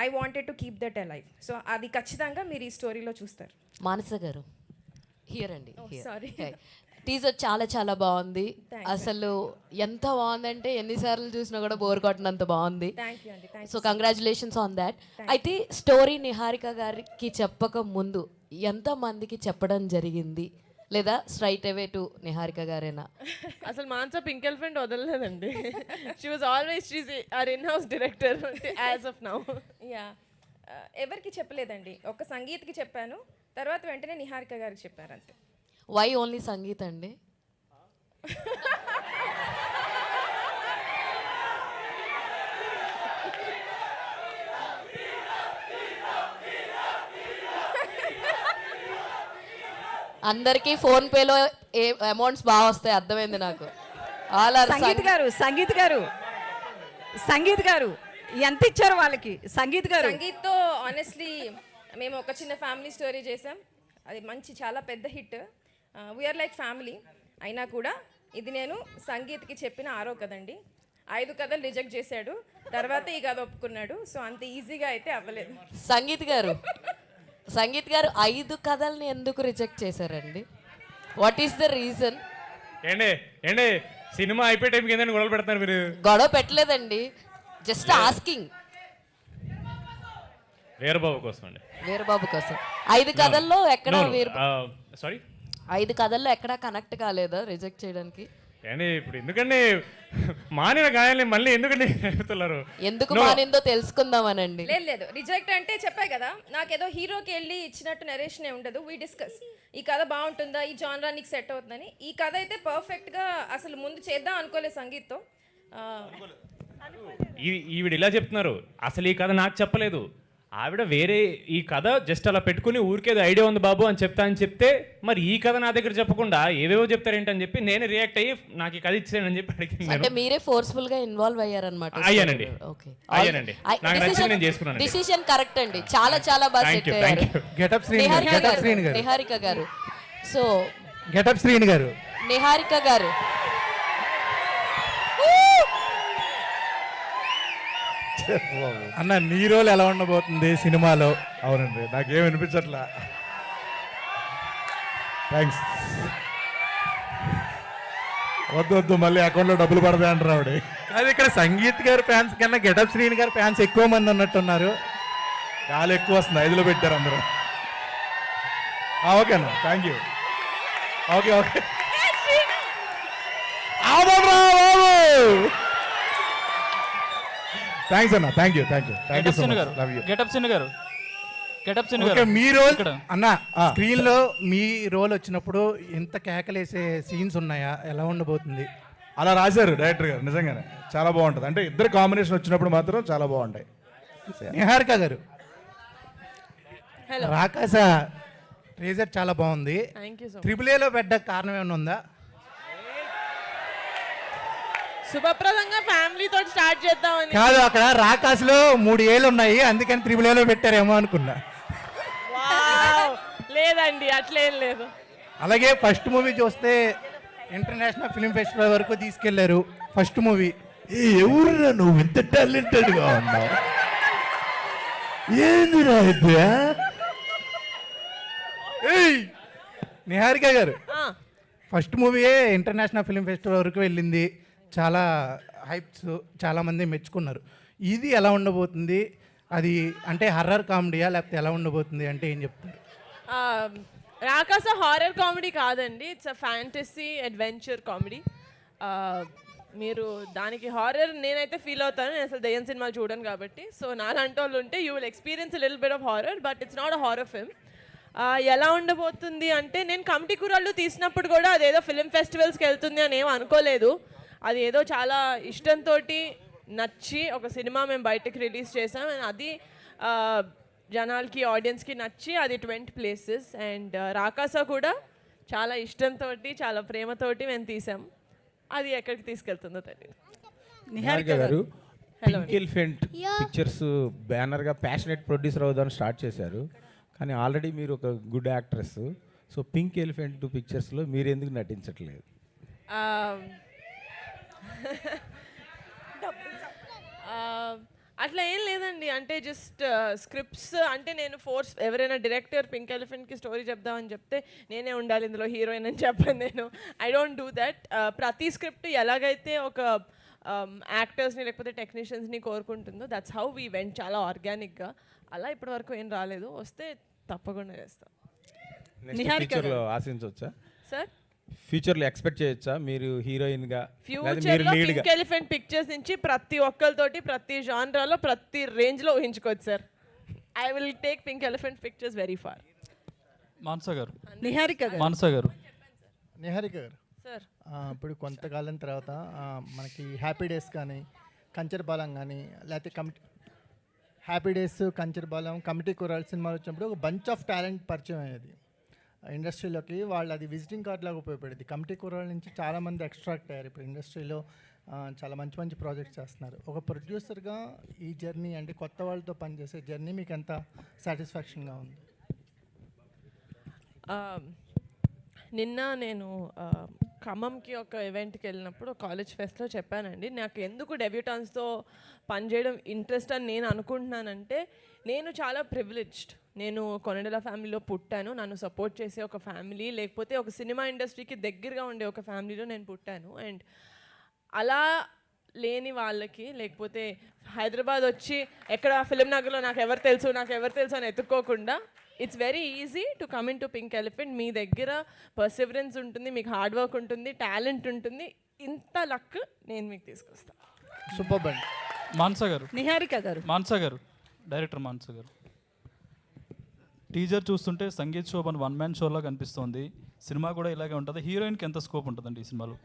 I wanted to keep that alive. So అది ఖచ్చితంగా మీరు ఈ స్టోరీలో చూస్తారు. మానస గారు హియర్ అండి. సారీ, టీజర్ చాలా చాలా బాగుంది. అసలు ఎంత బాగుందంటే ఎన్నిసార్లు చూసినా కూడా బోర్ కొట్టినంత బాగుంది. So congratulations on that. అయితే స్టోరీ నిహారిక గారికి చెప్పక ముందు ఎంతమందికి చెప్పడం జరిగింది, లేదా స్ట్రైట్ అవే టు నిహారిక గారేనా? అసలు మాన్సా పింక్ ఎలిఫెంట్ వదలలేదండి. She was always she's our in house director as of now. Yeah, ఎవరికి చెప్పలేదండి. ఒక సంగీత్కి చెప్పాను, తర్వాత వెంటనే నిహారిక గారికి చెప్పారు అంతే. వై ఓన్లీ సంగీత్ అండి? అందరికీ ఫోన్ పేలో అమౌంట్స్ బాగా వస్తాయి, అర్థమైంది నాకు. సంగీత్ గారు ఎంత ఇచ్చారు వాళ్ళకి? సంగీత్తో ఆనెస్ట్లీ మేము ఒక చిన్న ఫ్యామిలీ స్టోరీ చేసాం. అది మంచి చాలా పెద్ద హిట్. We are like family. అయినా కూడా ఇది నేను సంగీత్కి చెప్పిన 6వ కథండి. 5 కథలు రిజెక్ట్ చేశాడు, తర్వాత ఈ కథ ఒప్పుకున్నాడు. సో అంత ఈజీగా అయితే అవ్వలేదు. సంగీత్ గారు 5 కథల్ని ఎందుకు రిజెక్ట్ చేశారండి? What is the reason? ఏండి సినిమా అయిపోయే టైంకి ఏంటంటే గొడవలు పెడతారు మీరు? గొడవ పెట్టలేదండి, జస్ట్ ఆస్కింగ్. వీరబాబు కోసం అండి. వీరబాబు కోసం 5 కథల్లో ఎక్కడ సారీ 5 కథల్లో ఎక్కడా కనెక్ట్ కాలేదా రిజెక్ట్ చేయడానికి? కానీ ఇప్పుడు ఎందుకండి మానిన గాయాల్ని మళ్ళీ ఎందుకండి చెప్తున్నారు? ఎందుకు మానిందో తెలుసుకుందామనండి. లేదు లేదు, రిజెక్ట్ అంటే చెప్పా కదా, నాకేదో హీరోకి వెళ్ళి ఇచ్చినట్టు నరేషన్ ఉండదు. వీ డిస్కస్ ఈ కథ బాగుంటుందా, ఈ జానరా నీకు సెట్ అవుతుందని. ఈ కథ అయితే పర్ఫెక్ట్గా అసలు ముందు చేద్దాం అనుకోలేదు సంగీత్తో. ఈవిడ ఇలా చెప్తున్నారు, అసలు ఈ కథ నాకు చెప్పలేదు. ఆవిడ వేరే ఈ కథ జస్ట్ అలా పెట్టుకుని ఊరికేదో ఐడియా ఉంది బాబు అని చెప్తా అని చెప్తే, మరి ఈ కథ నా దగ్గర చెప్పకుండా ఏవేవో చెప్తారేంటని చెప్పి నేను రియాక్ట్ అయ్యి నాకు ఈ కథ ఇచ్చేయని చెప్పి అడిగింది. అంటే మీరే ఫోర్స్ఫుల్ గా ఇన్వాల్వ్ అయ్యారన్నమాట. అయ్యానండి. అయ్యానండి. నాకు నచ్చింది నేను చేసుకున్నాను. డిసిషన్ కరెక్ట్ అండి, చాలా చాలా బాగా సెట్ అయ్యారు. గెటప్ శ్రీని గారు, నిహారిక గారు. సో గెటప్ శ్రీని గారు, నిహారిక గారు అన్న నీ రోల్ ఎలా ఉండబోతుంది సినిమాలో? అవునండి, నాకేం వినిపించట్లా. థ్యాంక్స్. వద్దు మళ్ళీ అకౌంట్లో డబ్బులు పడతాయి అంటారు ఆవిడ. అది ఇక్కడ సంగీత్ గారి ఫ్యాన్స్ కన్నా గెటప్ శ్రీని గారి ఫ్యాన్స్ ఎక్కువ మంది ఉన్నట్టున్నారు. చాలా ఎక్కువ వస్తుంది, 5లో పెట్టారు అందరూ. ఓకేనా, థ్యాంక్ యూ. ఓకే థ్యాంక్స్ అన్న, thank you so much. Love you. Getup సిన్ మీ రోల్ అన్న స్క్రీన్ లో మీ రోల్ వచ్చినప్పుడు ఎంత కేకలేసే సీన్స్ ఉన్నాయా? ఎలా ఉండబోతుంది? అలా రాశారు డైరెక్టర్ గారు, నిజంగానే చాలా బాగుంటుంది. అంటే ఇద్దరు కాంబినేషన్ వచ్చినప్పుడు మాత్రం చాలా బాగుంటాయి. నిహారిక గారు, రాకాస ట్రేజర్ చాలా బాగుంది. త్రిబుల్-ఏలో పెట్ట కారణం ఏమైనా ఉందా? శుభప్రదంగా ఫ్యామిలీతో స్టార్ట్ చేద్దామని కాదు, అక్కడ రాకాసులో 3 ఏళ్ళు ఉన్నాయి, అందుకని త్రిబుల్-ఏలో పెట్టారేమో అనుకున్నా. లేదండి, అట్లేం లేదు. అలాగే ఫస్ట్ మూవీ చూస్తే ఇంటర్నేషనల్ ఫిల్మ్ ఫెస్టివల్ వరకు తీసుకెళ్లారు. ఫస్ట్ మూవీ ఎవరురా నువ్వు ఇంత టాలెంటెడ్గా ఉన్నావు? ఏందిరా నిహారిక గారు, ఫస్ట్ మూవీయే ఇంటర్నేషనల్ ఫిల్మ్ ఫెస్టివల్ వరకు వెళ్ళింది, చాలా హైప్స్, చాలామంది మెచ్చుకున్నారు. ఇది ఎలా ఉండబోతుంది? అది అంటే హర్రర్ కామెడీయా లేకపోతే ఎలా ఉండబోతుంది అంటే ఏం చెప్తారు? రాకాస హారర్ కామెడీ కాదండి, it's a fantasy adventure comedy. మీరు దానికి హారర్ నేనైతే ఫీల్ అవుతాను, నేను అసలు దయ్యం సినిమాలు చూడను కాబట్టి. సో నాలాంటి వాళ్ళు ఉంటే you will experience little bit of horror, but it's not a horror film. ఎలా ఉండబోతుంది అంటే, నేను కమిటీ కుర్రాళ్ళు తీసినప్పుడు కూడా అదేదో ఫిల్మ్ ఫెస్టివల్స్కి వెళ్తుంది అని ఏం అనుకోలేదు. అది ఏదో చాలా ఇష్టంతో నచ్చి ఒక సినిమా మేము బయటకు రిలీజ్ చేసాం. అండ్ అది జనాలకి, ఆడియన్స్కి నచ్చి అది 20 places. అండ్ రాకాస కూడా చాలా ఇష్టంతో, చాలా ప్రేమతోటి మేము తీసాం. అది ఎక్కడికి తీసుకెళ్తుందో తెలియదు. Niharika garu, pink elephant pictures బ్యానర్గా ప్యాషనెట్ ప్రొడ్యూసర్ అవుదామని స్టార్ట్ చేశారు, కానీ ఆల్రెడీ మీరు ఒక good actress. So pink elephant పిక్చర్స్లో మీరు ఎందుకు నటించట్లేదు? అట్లా ఏం లేదండి, అంటే జస్ట్ స్క్రిప్ట్స్ అంటే నేను ఎవరైనా డైరెక్టర్ పింక్ ఎలిఫెంట్కి స్టోరీ చెప్దామని చెప్తే నేనే ఉండాలి ఇందులో హీరోయిన్ అని చెప్పాను. నేను ఐ డోంట్ డూ దట్. ప్రతి స్క్రిప్ట్ ఎలాగైతే ఒక యాక్టర్స్ని లేకపోతే టెక్నీషియన్స్ని కోరుకుంటుందో దట్స్ హౌ వీ వెంట్, చాలా ఆర్గానిక్గా. అలా ఇప్పటి వరకు ఏం రాలేదు, వస్తే తప్పకుండా చేస్తాం. ఫ్యూచర్లో ఆశించవచ్చా సార్? ఫ్యూచర్లో ఎక్స్పెక్ట్ చేయొచ్చా మీరు హీరోయిన్గా? ఫ్యూచర్లో పింక్ ఎలిఫెంట్ పిక్చర్స్ నుంచి ప్రతి ఒక్కరితోటి ప్రతి జానరాలో ప్రతి రేంజ్లో ఊహించుకోవచ్చు sir. I will take pink elephant pictures very far. Niharika garu Niharika గారు సార్, ఇప్పుడు కొంతకాలం తర్వాత మనకి హ్యాపీ డేస్ కానీ కంచరపాలెం కానీ లేకపోతే హ్యాపీ డేస్, కంచరపాలెం, కమిటీ కుర్రాళ్ళు సినిమాలు వచ్చినప్పుడు ఒక బంచ్ ఆఫ్ టాలెంట్ పరిచయం అయ్యేది ఇండస్ట్రీలోకి. వాళ్ళు అది విజిటింగ్ కార్డ్ లాగా ఉపయోగపడేది. కమిటీ కుర్రాళ్ళ నుంచి చాలామంది ఎక్స్ట్రాక్ట్ అయ్యారు. ఇప్పుడు ఇండస్ట్రీలో చాలా మంచి మంచి ప్రాజెక్ట్స్ చేస్తున్నారు. ఒక ప్రొడ్యూసర్గా ఈ జర్నీ, అంటే కొత్త వాళ్ళతో పనిచేసే జర్నీ మీకు ఎంత సాటిస్ఫాక్షన్గా ఉంది? నిన్న నేను ఖమ్మంకి ఒక ఈవెంట్కి వెళ్ళినప్పుడు కాలేజ్ ఫెస్ట్లో చెప్పానండి, నాకు ఎందుకు డెబ్యూటాన్స్తో పనిచేయడం ఇంట్రెస్ట్ అని నేను అనుకుంటున్నానంటే, నేను చాలా ప్రివిలేజ్డ్. నేను కొనడెల ఫ్యామిలీలో పుట్టాను, నన్ను సపోర్ట్ చేసే ఒక ఫ్యామిలీ, లేకపోతే ఒక సినిమా ఇండస్ట్రీకి దగ్గరగా ఉండే ఒక ఫ్యామిలీలో నేను పుట్టాను. అండ్ అలా లేని వాళ్ళకి, లేకపోతే హైదరాబాద్ వచ్చి ఎక్కడ ఫిలిం నగర్లో నాకు ఎవరు తెలుసు అని ఎత్తుక్కోకుండా it's very easy to come in to pink elephant. మీ దగ్గర పర్సివరెన్స్ ఉంటుంది, మీకు హార్డ్ వర్క్ ఉంటుంది, టాలెంట్ ఉంటుంది. ఇంత లక్ నేను మీకు తీసుకొస్తాను. సూపర్ అండి. మాన్సా గారు, నిహారిక గారు. మాన్సా గారు, డైరెక్టర్ మాన్సా గారు, టీజర్ చూస్తుంటే సంగీత్ శోభన్ వన్ మ్యాన్ షోలా కనిపిస్తోంది. సినిమా కూడా ఇలాగే ఉంటుంది. హీరోయిన్కి ఎంత స్కోప్ ఉంటుందండి ఈ సినిమాలో?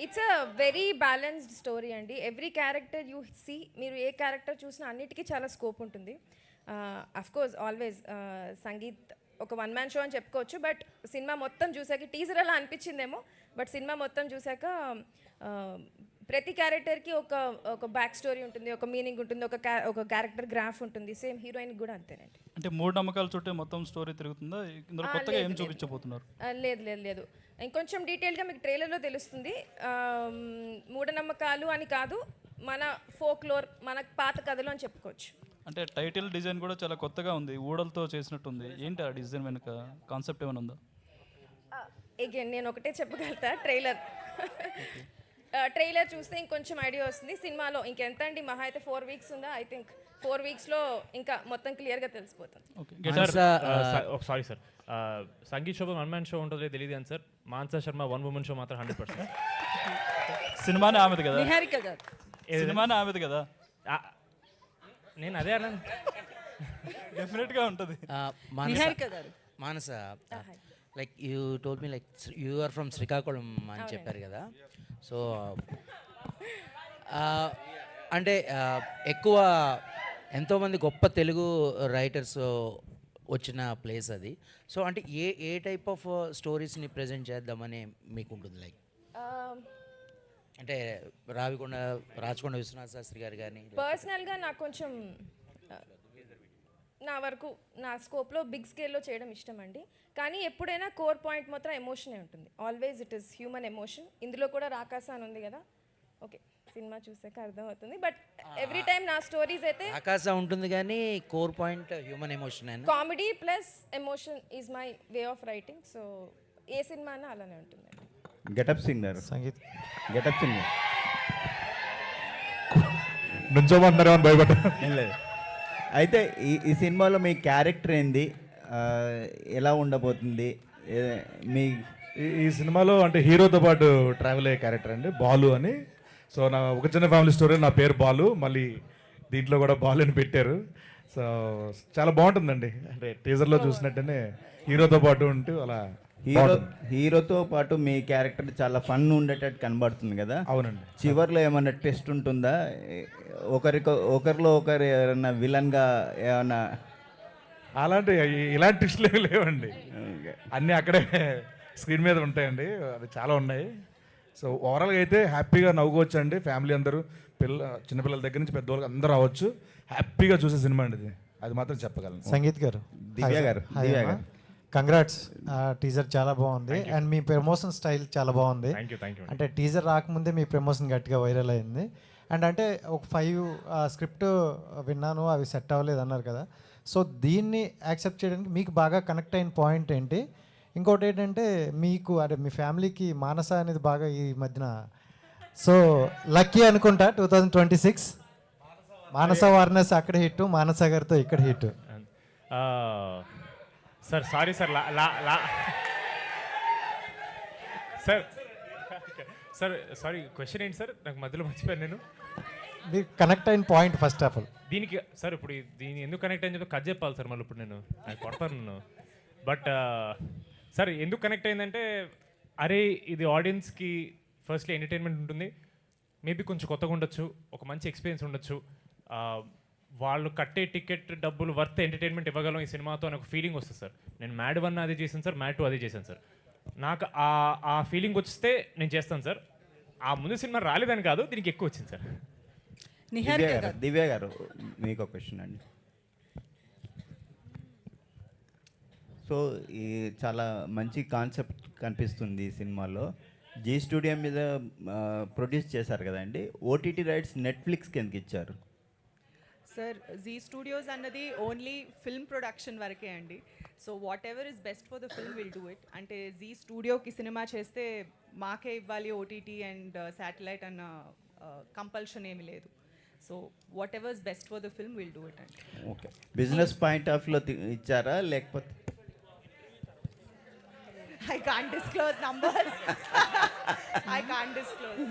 It's a very balanced story అండి. ఎవ్రీ క్యారెక్టర్ యూ సీ, మీరు ఏ క్యారెక్టర్ చూసినా అన్నిటికీ చాలా స్కోప్ ఉంటుంది. అఫ్ కోర్స్ ఆల్వేస్ సంగీత్ ఒక వన్ మ్యాన్ షో అని చెప్పుకోవచ్చు. బట్ సినిమా మొత్తం చూసాక, టీజర్ అలా అనిపించిందేమో, బట్ సినిమా మొత్తం చూసాక ప్రతి క్యారెక్టర్కి ఒక బ్యాక్ స్టోరీ ఉంటుంది, ఒక మీనింగ్ ఉంటుంది, ఒక క్యారెక్టర్ గ్రాఫ్ ఉంటుంది. సేమ్ హీరోయిన్ కూడా అంతేనండి. అంటే మూడు నమ్మకాల చుట్టే మొత్తం స్టోరీ తిరుగుతుందా? ఇందులో కొత్తగా ఏం చూపించబోతున్నారు? లేదు, ఇంకొంచెం డీటెయిల్గా మీకు ట్రైలర్లో తెలుస్తుంది. మూఢనమ్మకాలు అని కాదు, మన ఫోక్లోర్, మన పాత కథలు అని చెప్పుకోవచ్చు. అంటే టైటిల్ డిజైన్ కూడా చాలా కొత్తగా ఉంది, ఊడలతో చేసినట్టుంది. ఏంటి ఆ డిజైన్ వెనుక కాన్సెప్ట్ ఏమైనా ఉందా? అగైన్ నేను ఒకటే చెప్పగలుగుతా, ట్రైలర్ చూస్తే ఇంకొంచెం ఐడియా వస్తుంది. సినిమాలో ఇంకెంత అండి, మహా అయితే 4 weeks ఉందా? ఐ థింక్ 4 weeksలో ఇంకా మొత్తం క్లియర్గా తెలిసిపోతుంది. Sorry sir, Sangeeth Shobhan one man show ఉంటుందో తెలియదు కానీ sir, Mansa Sharma one woman show మాత్రం 100%. సినిమానే ఆమెది కదా? నిహారిక గారు. సినిమానే ఆమెది కదా? నేను అదే అన్నాను, డెఫినెట్గా ఉంటుంది. Niharika garu. Manasa, like you told me like you are from Srikakulam అని చెప్పారు కదా. సో అంటే ఎక్కువ ఎంతోమంది గొప్ప తెలుగు రైటర్స్ వచ్చిన ప్లేస్ అది. సో అంటే ఏ టైప్ ఆఫ్ స్టోరీస్ని ప్రజెంట్ చేద్దామని మీకు ఉంటుంది? లైక్ అంటే రాచకొండ విశ్వనాథ శాస్త్రి గారు కానీ. పర్సనల్గా నాకు కొంచెం నా వరకు నా స్కోప్లో బిగ్ స్కేల్లో చేయడం ఇష్టం అండి. కానీ ఎప్పుడైనా కోర్ పాయింట్ మాత్రం ఎమోషనే ఉంటుంది. Always it is human emotion. ఇందులో కూడా రాకాస అని ఉంది కదా, ఓకే సినిమా చూసాక అర్థమవుతుంది. బట్ ఎవ్రీ టైం నా స్టోరీస్ అయితే ఆకాశ ఉంటుంది కానీ core point human emotion, comedy plus emotion is my way of writing. So ఏ సినిమా అయినా అలానే ఉంటుంది. Getup singer Sangeet, getup singer నుంచోమంటున్నారు అని భయపడ్డా. ఏం లేదు. అయితే ఈ సినిమాలో మీ క్యారెక్టర్ ఏంది, ఎలా ఉండబోతుంది మీ? ఈ సినిమాలో అంటే హీరోతో పాటు ట్రావెల్ అయ్యే క్యారెక్టర్ అండి, బాలు అని. సో నా ఒక చిన్న ఫ్యామిలీ స్టోరీ, నా పేరు బాలు, మళ్ళీ దీంట్లో కూడా బాలు అని పెట్టారు. సో చాలా బాగుంటుందండి, అంటే టీజర్లో చూసినట్టనే హీరోతో పాటు ఉంటూ అలా. హీరోతో పాటు మీ క్యారెక్టర్ చాలా ఫన్ ఉండేటట్టు కనబడుతుంది కదా. అవునండి. చివర్లో ఏమన్నా టెస్ట్ ఉంటుందా? ఒకరిలో ఒకరు ఏమన్నా విలన్గా ఏమన్నా? ఇలాంటి టెస్ట్లు ఏమి లేవండి, అన్నీ అక్కడే స్క్రీన్ మీద ఉంటాయండి. అది చాలా ఉన్నాయి. సో ఓవరాల్గా అయితే హ్యాపీగా నవ్వుకోవచ్చు అండి. ఫ్యామిలీ అందరూ, చిన్నపిల్లల దగ్గర నుంచి పెద్దవాళ్ళకి అందరూ రావచ్చు, హ్యాపీగా చూసే సినిమా అండి ఇది. అది మాత్రం చెప్పగలను. సంగీత్ గారు, దివ్య గారు, కంగ్రాట్స్. టీజర్ చాలా బాగుంది అండ్ మీ ప్రమోషన్ స్టైల్ చాలా బాగుంది. అంటే టీజర్ రాకముందే మీ ప్రమోషన్ గట్టిగా వైరల్ అయింది. అండ్ అంటే ఒక 5 స్క్రిప్ట్ విన్నాను, అవి సెట్ అవ్వలేదు అన్నారు కదా. సో దీన్ని యాక్సెప్ట్ చేయడానికి మీకు బాగా కనెక్ట్ అయిన పాయింట్ ఏంటి? ఇంకోటి ఏంటంటే మీకు అంటే మీ ఫ్యామిలీకి మానస అనేది బాగా ఈ మధ్యన సో లక్కీ అనుకుంటా 2026 మానస వార్నెస్ అక్కడ హిట్, మానస గారితో ఇక్కడ hit. Sir sorry sir, sir sir sorry, question ఏంటి సార్? నాకు మధ్యలో మర్చిపోయాను నేను. మీరు కనెక్ట్ అయిన పాయింట్ ఫస్ట్ ఆఫ్ ఆల్ దీనికి సార్, ఇప్పుడు దీన్ని ఎందుకు కనెక్ట్ అయింది చెప్పి కట్ చెప్పాలి సార్. మళ్ళీ ఇప్పుడు నేను కొడతాను నేను. బట్ సార్ ఎందుకు కనెక్ట్ అయిందంటే, అరే ఇది ఆడియన్స్కి ఫస్ట్లీ ఎంటర్టైన్మెంట్ ఉంటుంది, మేబీ కొంచెం కొత్తగా ఉండొచ్చు, ఒక మంచి ఎక్స్పీరియన్స్ ఉండొచ్చు, వాళ్ళు కట్టే టికెట్ డబ్బులు వర్త్ ఎంటర్టైన్మెంట్ ఇవ్వగలం ఈ సినిమాతో అని ఒక ఫీలింగ్ వస్తుంది సార్. నేను మ్యాడ్ 1 అదే చేశాను సార్, మ్యాడ్ 2 అదే చేశాను సార్. నాకు ఆ ఫీలింగ్ వస్తే నేను చేస్తాను సార్. ఆ ముందు సినిమా రాలేదని కాదు, దీనికి ఎక్కువ వచ్చింది సార్. దివ్య గారు మీకు ఒక క్వశ్చన్ అండి. సో ఈ చాలా మంచి కాన్సెప్ట్ కనిపిస్తుంది ఈ సినిమాలో. జీ స్టూడియో మీద ప్రొడ్యూస్ చేశారు కదండి, ఓటీటీ రైట్స్ నెట్ఫ్లిక్స్కి ఎందుకు ఇచ్చారు? సార్ జీ స్టూడియోస్ అన్నది ఓన్లీ ఫిల్మ్ ప్రొడక్షన్ వరకే అండి. So what ever is best for the film will do it. అంటే జీ స్టూడియోకి సినిమా చేస్తే మాకే ఇవ్వాలి ఓటీటీ అండ్ శాటిలైట్ అన్న కంపల్షన్ ఏమి లేదు. So what ever is best for the film will do it అండి. ఓకే, బిజినెస్ పాయింట్ ఆఫ్ లో ఇచ్చారా లేకపోతే? I can't disclose numbers. I can't disclose.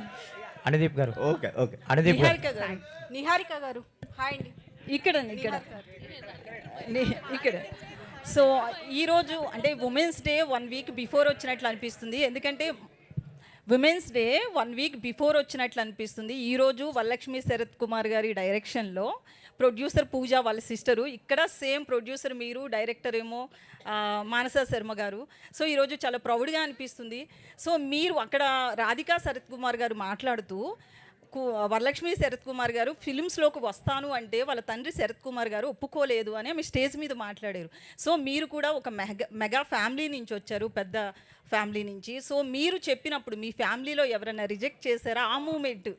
Anudeep గారు. Okay okay. అనుదీప్ గారు. నిహారిక గారు హాయ్ అండి. ఇక్కడ సో ఈరోజు అంటే ఉమెన్స్ డే 1 వీక్ బిఫోర్ వచ్చినట్లు అనిపిస్తుంది. ఎందుకంటే ఉమెన్స్ డే 1 వీక్ బిఫోర్ వచ్చినట్లు అనిపిస్తుంది. ఈరోజు వరలక్ష్మి శరత్ కుమార్ గారి డైరెక్షన్లో ప్రొడ్యూసర్ పూజ వాళ్ళ సిస్టరు, ఇక్కడ సేమ్ ప్రొడ్యూసర్ మీరు, డైరెక్టర్ ఏమో మానస శర్మ గారు. సో ఈరోజు చాలా ప్రౌడ్గా అనిపిస్తుంది. సో మీరు అక్కడ రాధికా శరత్ కుమార్ గారు మాట్లాడుతూ వరలక్ష్మి శరత్ కుమార్ గారు ఫిలిమ్స్లోకి వస్తాను అంటే వాళ్ళ తండ్రి శరత్ కుమార్ గారు ఒప్పుకోలేదు అని ఆమె స్టేజ్ మీద మాట్లాడారు. సో మీరు కూడా ఒక మెగా ఫ్యామిలీ నుంచి వచ్చారు, పెద్ద ఫ్యామిలీ నుంచి. సో మీరు చెప్పినప్పుడు మీ ఫ్యామిలీలో ఎవరైనా రిజెక్ట్ చేశారా ఆ మూమెంట్?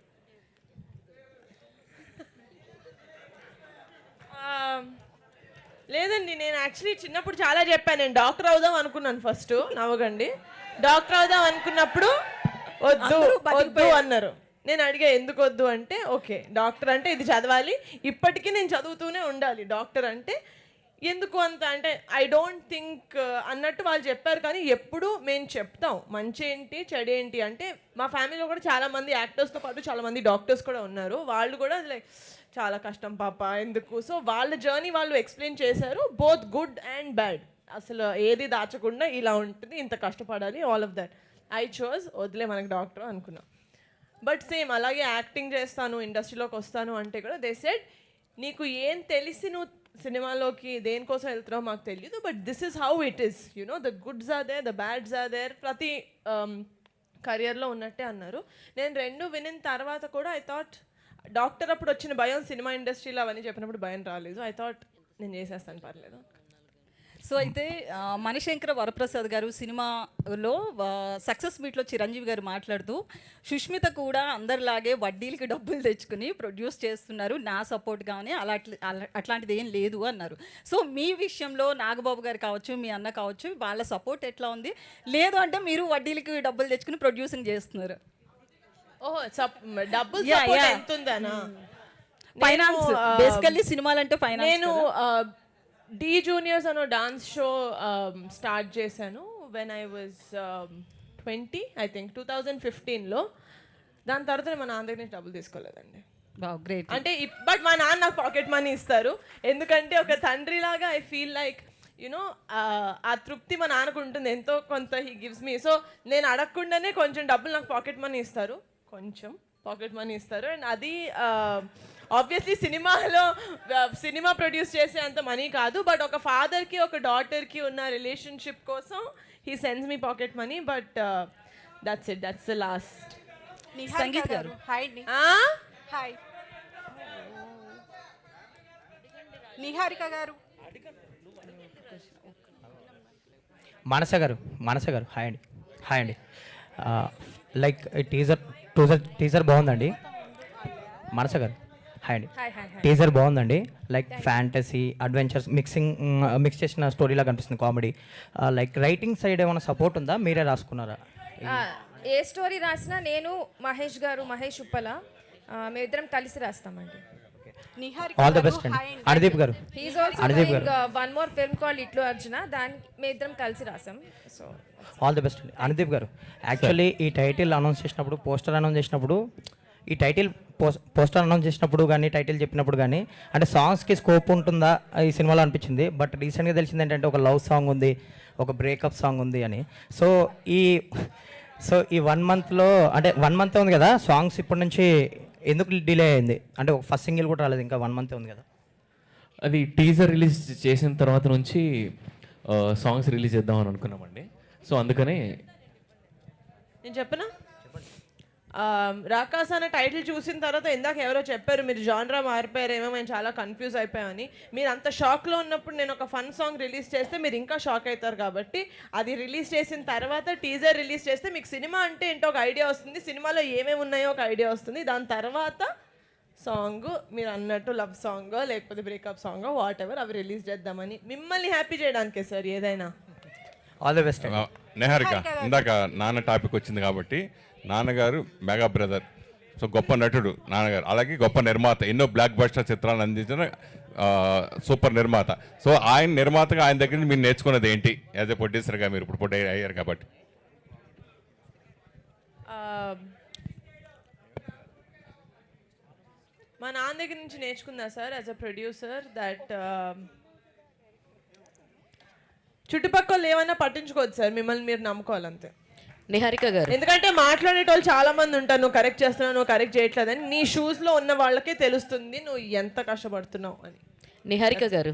లేదండి, నేను యాక్చువల్లీ చిన్నప్పుడు చాలా చెప్పాను. నేను డాక్టర్ అవుదాం అనుకున్నాను ఫస్ట్, నవ్వకండి. డాక్టర్ అవుదాం అనుకున్నప్పుడు వద్దు అన్నారు. నేను అడిగా ఎందుకు వద్దు అంటే, ఓకే డాక్టర్ అంటే ఇది చదవాలి, ఇప్పటికీ నేను చదువుతూనే ఉండాలి, డాక్టర్ అంటే ఎందుకు అంత అంటే ఐ డోంట్ థింక్ అన్నట్టు వాళ్ళు చెప్పారు. కానీ ఎప్పుడు మేము చెప్తాం మంచి ఏంటి చెడు ఏంటి అంటే, మా ఫ్యామిలీలో కూడా చాలామంది యాక్టర్స్తో పాటు చాలామంది డాక్టర్స్ కూడా ఉన్నారు. వాళ్ళు కూడా లైక్ చాలా కష్టం పాప ఎందుకు. సో వాళ్ళ జర్నీ వాళ్ళు ఎక్స్ప్లెయిన్ చేశారు, బోత్ గుడ్ అండ్ బ్యాడ్. అసలు ఏది దాచకుండా ఇలా ఉంటుంది, ఇంత కష్టపడాలి, all of that. I chose వదిలే మనకి డాక్టర్ అనుకున్నా. బట్ సేమ్ అలాగే యాక్టింగ్ చేస్తాను, ఇండస్ట్రీలోకి వస్తాను అంటే కూడా దే సెడ్ నీకు ఏం తెలిసి నువ్వు సినిమాలోకి దేనికోసం వెళ్తున్నావు మాకు తెలియదు, but this is how it is, you know the goods are there, the bads are there, ప్రతి కెరియర్లో ఉన్నట్టే అన్నారు. నేను రెండు వినిన తర్వాత కూడా ఐ థాట్ డాక్టర్ అప్పుడు వచ్చిన భయం సినిమా ఇండస్ట్రీలో అవన్నీ చెప్పినప్పుడు భయం రాలేదు. ఐ థాట్ నేను చేసేస్తాను పర్లేదు. సో అయితే మణిశంకర వరప్రసాద్ గారు సినిమాలో సక్సెస్ మీట్లో చిరంజీవి గారు మాట్లాడుతూ సుష్మిత కూడా అందరిలాగే వడ్డీలకి డబ్బులు తెచ్చుకుని ప్రొడ్యూస్ చేస్తున్నారు, నా సపోర్ట్ కానీ అట్లాంటిది ఏం లేదు అన్నారు. సో మీ విషయంలో నాగబాబు గారు కావచ్చు, మీ అన్న కావచ్చు, వాళ్ళ సపోర్ట్ ఎట్లా ఉంది? లేదు అంటే మీరు వడ్డీలకి డబ్బులు తెచ్చుకుని ప్రొడ్యూసింగ్ చేస్తున్నారు? ఓహో, డబ్బులు ఎంత ఉందనా? ఫైనాన్స్ బేసికల్లీ సినిమాలంటే ఫైనాన్స్. నేను డి జూనియర్స్ అనే డాన్స్ షో స్టార్ట్ చేశాను when I was 20 I think 2015లో. దాని తర్వాత మా నాన్న దగ్గర నుంచి డబ్బులు తీసుకోలేదండి. గ్రేట్. అంటే బట్ మా నాన్న నాకు పాకెట్ మనీ ఇస్తారు, ఎందుకంటే ఒక తండ్రిలాగా ఐ ఫీల్ లైక్ యునో ఆ తృప్తి మా నాన్నకు ఉంటుంది, ఎంతో కొంత హీ గివ్స్ మీ. సో నేను అడగకుండానే కొంచెం డబ్బులు నాకు పాకెట్ మనీ ఇస్తారు, కొంచెం పాకెట్ మనీ ఇస్తారు. అండ్ అది ఆబ్వియస్లీ సినిమా ప్రొడ్యూస్ చేసే అంత మనీ కాదు, బట్ ఒక ఫాదర్కి ఒక డాటర్కి ఉన్న రిలేషన్షిప్ కోసం he sends me pocket money. But that's it, that's the last. Sangeet గారు హాయ్ అండి. హాయ్ నిహారిక గారు. మానస గారు హాయ్ అండి. లైక్ టీజర్ బాగుందండి. మానస గారు హాయ్ అండి. టీజర్ బాగుందండి. లైక్ ఫ్యాంటసీ అడ్వెంచర్స్ మిక్స్ చేసిన స్టోరీలా కనిపిస్తుంది, కామెడీ. లైక్ రైటింగ్ సైడ్ ఏమైనా సపోర్ట్ ఉందా, మీరే రాసుకున్నారా? ఏ స్టోరీ రాసినా నేను మహేష్ ఉప్పల మేమిద్దరం కలిసి రాస్తామండి. ఆల్ ద బెస్ట్ అండి. అనుదీప్ గారు. వన్ మోర్ ఫిల్మ్ కాల్డ్ ఇట్లు అర్జున, దానికి మేమిద్దరం కలిసి రాసాం. సో ఆల్ ద బెస్ట్ అండి. అనుదీప్ గారు, యాక్చువల్లీ ఈ టైటిల్ అనౌన్స్ చేసినప్పుడు, పోస్టర్ అనౌన్స్ చేసినప్పుడు, ఈ టైటిల్ పోస్టర్ అనౌన్స్ చేసినప్పుడు కానీ టైటిల్ చెప్పినప్పుడు కానీ అంటే సాంగ్స్కి స్కోప్ ఉంటుందా ఈ సినిమాలో అనిపించింది. బట్ రీసెంట్గా తెలిసింది ఏంటంటే ఒక లవ్ సాంగ్ ఉంది, ఒక బ్రేకప్ సాంగ్ ఉంది అని. సో ఈ 1 మంత్లో అంటే 1 మంత్ ఉంది కదా, సాంగ్స్ ఇప్పటి నుంచి ఎందుకు డిలే అయింది? అంటే ఫస్ట్ సింగిల్ కూడా రాలేదు, ఇంకా 1 మంత్ ఉంది కదా. అది టీజర్ రిలీజ్ చేసిన తర్వాత నుంచి సాంగ్స్ రిలీజ్ చేద్దామని అనుకున్నామండి. సో అందుకనే నేను చెప్పనా, రాకాస్ అనే టైటిల్ చూసిన తర్వాత ఇందాక ఎవరో చెప్పారు మీరు జాన్రా మారిపోయారేమో, మేము చాలా కన్ఫ్యూజ్ అయిపోయామని. మీరు అంత షాక్లో ఉన్నప్పుడు నేను ఒక ఫన్ సాంగ్ రిలీజ్ చేస్తే మీరు ఇంకా షాక్ అవుతారు. కాబట్టి అది రిలీజ్ చేసిన తర్వాత టీజర్ రిలీజ్ చేస్తే మీకు సినిమా అంటే ఏంటో ఒక ఐడియా వస్తుంది, సినిమాలో ఏమేమి ఉన్నాయో ఒక ఐడియా వస్తుంది. దాని తర్వాత సాంగ్ మీరు అన్నట్టు లవ్ సాంగ్ లేకపోతే బ్రేకప్ సాంగ్ వాట్ ఎవర్ అవి రిలీజ్ చేద్దామని, మిమ్మల్ని హ్యాపీ చేయడానికే సార్ ఏదైనా. All the best. నిహారిక, ఇందాక నాన్న టాపిక్ వచ్చింది కాబట్టి, నాన్నగారు మెగా బ్రదర్, సో గొప్ప నటుడు నాన్నగారు, అలాగే గొప్ప నిర్మాత, ఎన్నో బ్లాక్ బస్టర్ చిత్రాలను అందించిన సూపర్ నిర్మాత. సో ఆయన నిర్మాతగా ఆయన దగ్గర నుంచి మీరు నేర్చుకున్నది ఏంటి యాజ్ ఎ ప్రొడ్యూసర్గా? మీరు ఇప్పుడు ప్రొడ్యూసర్ అయ్యారు కాబట్టి. మా నాన్న దగ్గర నుంచి నేర్చుకున్నా sir as a producer that చుట్టుపక్కల ఏమైనా పట్టించుకోవద్దు సార్, మిమ్మల్ని మీరు నమ్ముకోవాలంతే. నిహారిక గారు, ఎందుకంటే మాట్లాడేటోళ్ళు చాలా మంది ఉంటారు, నువ్వు కరెక్ట్ చేస్తున్నావు, నువ్వు కరెక్ట్ చేయట్లేదని. నీ షూస్లో ఉన్న వాళ్ళకే తెలుస్తుంది నువ్వు ఎంత కష్టపడుతున్నావు అని. నిహారిక గారు,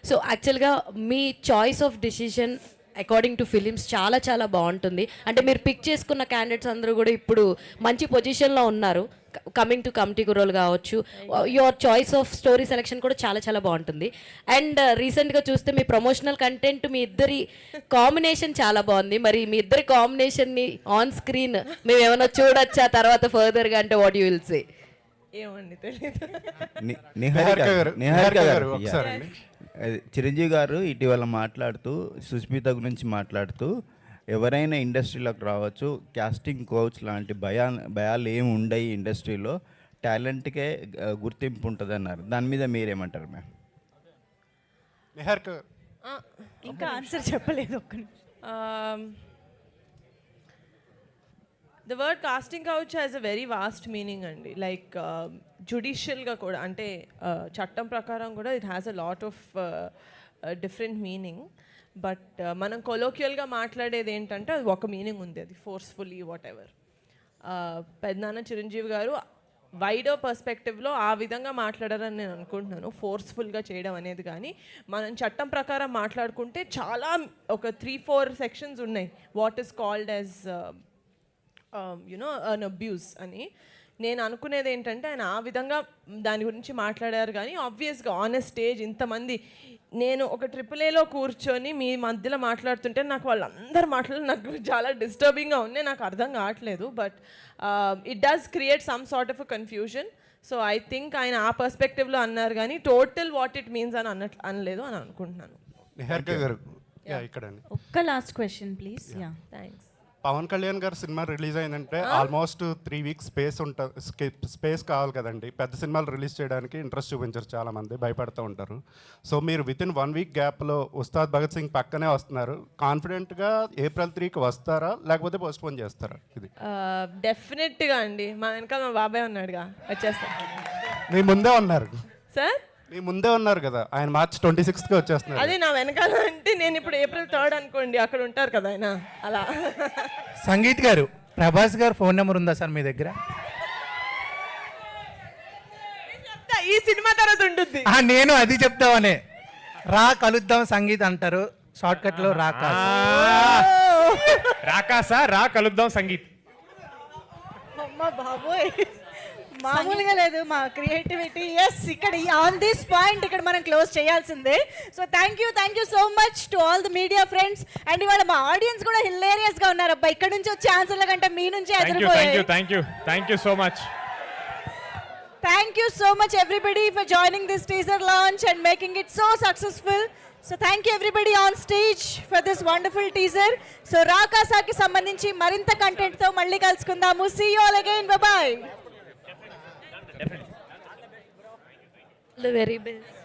సో యాక్చువల్గా మీ choice of decision according to films చాలా చాలా బాగుంటుంది. అంటే మీరు పిక్ చేసుకున్న క్యాండిడేట్స్ అందరూ కూడా ఇప్పుడు మంచి పొజిషన్లో ఉన్నారు. కమింగ్ టు కమిటీ కుర్రోలు కావచ్చు, your choice of story selection కూడా చాలా చాలా బాగుంటుంది. అండ్ రీసెంట్గా చూస్తే మీ ప్రమోషనల్ కంటెంట్, మీ ఇద్దరి కాంబినేషన్ చాలా బాగుంది. మరి మీ ఇద్దరి కాంబినేషన్ని ఆన్ స్క్రీన్ మేము ఏమైనా చూడొచ్చా తర్వాత ఫర్దర్గా? అంటే వాట్ యూ విల్ సే? ఏమండి తెలియదు. నిహారిక గారు, చిరంజీవి గారు ఇటీవల మాట్లాడుతూ సుస్మిత గురించి మాట్లాడుతూ ఎవరైనా ఇండస్ట్రీలోకి రావచ్చు, క్యాస్టింగ్ కోచ్ లాంటి భయాలు ఏమి ఉండయి, ఇండస్ట్రీలో టాలెంట్కే గుర్తింపు ఉంటుంది అన్నారు. దాని మీద మీరేమంటారు మ్యామ్? నిహారిక ఇంకా ఆన్సర్ చెప్పలేదు ఒక్క the word casting couch has a very vast meaning అండి. లైక్ జుడిషియల్గా కూడా, అంటే చట్టం ప్రకారం కూడా it has a lot of different meaning. But మనం కొలోక్యువల్గా మాట్లాడేది ఏంటంటే అది ఒక మీనింగ్ ఉంది, అది ఫోర్స్ఫుల్లీ వాట్ ఎవర్. పెద్దనాన్న చిరంజీవి గారు వైడర్ పర్స్పెక్టివ్లో ఆ విధంగా మాట్లాడారని నేను అనుకుంటున్నాను, ఫోర్స్ఫుల్గా చేయడం అనేది. కానీ మనం చట్టం ప్రకారం మాట్లాడుకుంటే చాలా ఒక 3-4 సెక్షన్స్ ఉన్నాయి, what is called as an abuse అని. నేను అనుకునేది ఏంటంటే ఆయన ఆ విధంగా దాని గురించి మాట్లాడారు. కానీ ఆబ్వియస్గా ఆన్ ఎ స్టేజ్ ఇంతమంది, నేను ఒక AAAలో కూర్చొని మీ మధ్యలో మాట్లాడుతుంటే నాకు వాళ్ళందరూ మాట్లాడి నాకు చాలా డిస్టర్బింగ్గా ఉన్నాయి, నాకు అర్థం కావట్లేదు. But it does create some sort of a confusion. So I think ఆయన ఆ పర్స్పెక్టివ్లో అన్నారు కానీ టోటల్ వాట్ ఇట్ మీన్స్ అని అనలేదు అని అనుకుంటున్నాను. ఒక్క last question please. Thanks. Pawan Kalyan గారు సినిమా రిలీజ్ అయిందంటే ఆల్మోస్ట్ 3 వీక్స్ స్పేస్ కావాలి కదండి. పెద్ద సినిమాలు రిలీజ్ చేయడానికి ఇంట్రెస్ట్ చూపించారు, చాలామంది భయపడుతూ ఉంటారు. సో మీరు వితిన్ 1 వీక్ గ్యాప్లో ఉస్తాద్ భగత్ సింగ్ పక్కనే వస్తున్నారు, కాన్ఫిడెంట్గా April 3కి వస్తారా లేకపోతే పోస్ట్పోన్ చేస్తారా? ఇది డెఫినెట్గా అండి, మా వెనకాల మా బాబాయ్ ఉన్నాడుగా, వచ్చేస్తా. మీ ముందే ఉన్నారు సార్, మీ ముందే ఉన్నారు కదా, ఆయన March 26కి వచ్చేస్తున్నారు. అదే నా వెనకాల అంటే నేను ఇప్పుడు April 3rd అనుకోండి, అక్కడ ఉంటారు కదా ఆయన, అలా. సంగీత్ గారు, ప్రభాస్ గారు ఫోన్ నెంబర్ ఉందా సార్ మీ దగ్గర? ఈ సినిమా తర్వాత ఉంటుంది. నేను అది చెప్తామనే, రా కలుద్దాం సంగీత్ అంటారు, షార్ట్ కట్ లో రాకాసా రా కలుద్దాం సంగీత్. అమ్మ బాబోయ్, మామూలుగా లేదు మా క్రియేటివిటీ. ఎస్, ఇక్కడ ఆన్ దిస్ పాయింట్ ఇక్కడ మనం క్లోజ్ చేయాల్సిందే. So thank you so much to all the media friends. And ఇవాళ మా ఆడియన్స్ కూడా హిలేరియస్ గా ఉన్నారు అబ్బా, ఇక్కడ నుంచి వచ్చే ఆన్సర్ల కంటే మీ నుంచి ఎదురుపోయాయి. Thank you so much. Thank you so much everybody for joining this teaser launch and making it so successful. So thank you everybody on stage for this wonderful teaser. So Rakasa ki sambandhinchi marinta content tho malli kalusukundamu. See you all again. Bye bye. The very best.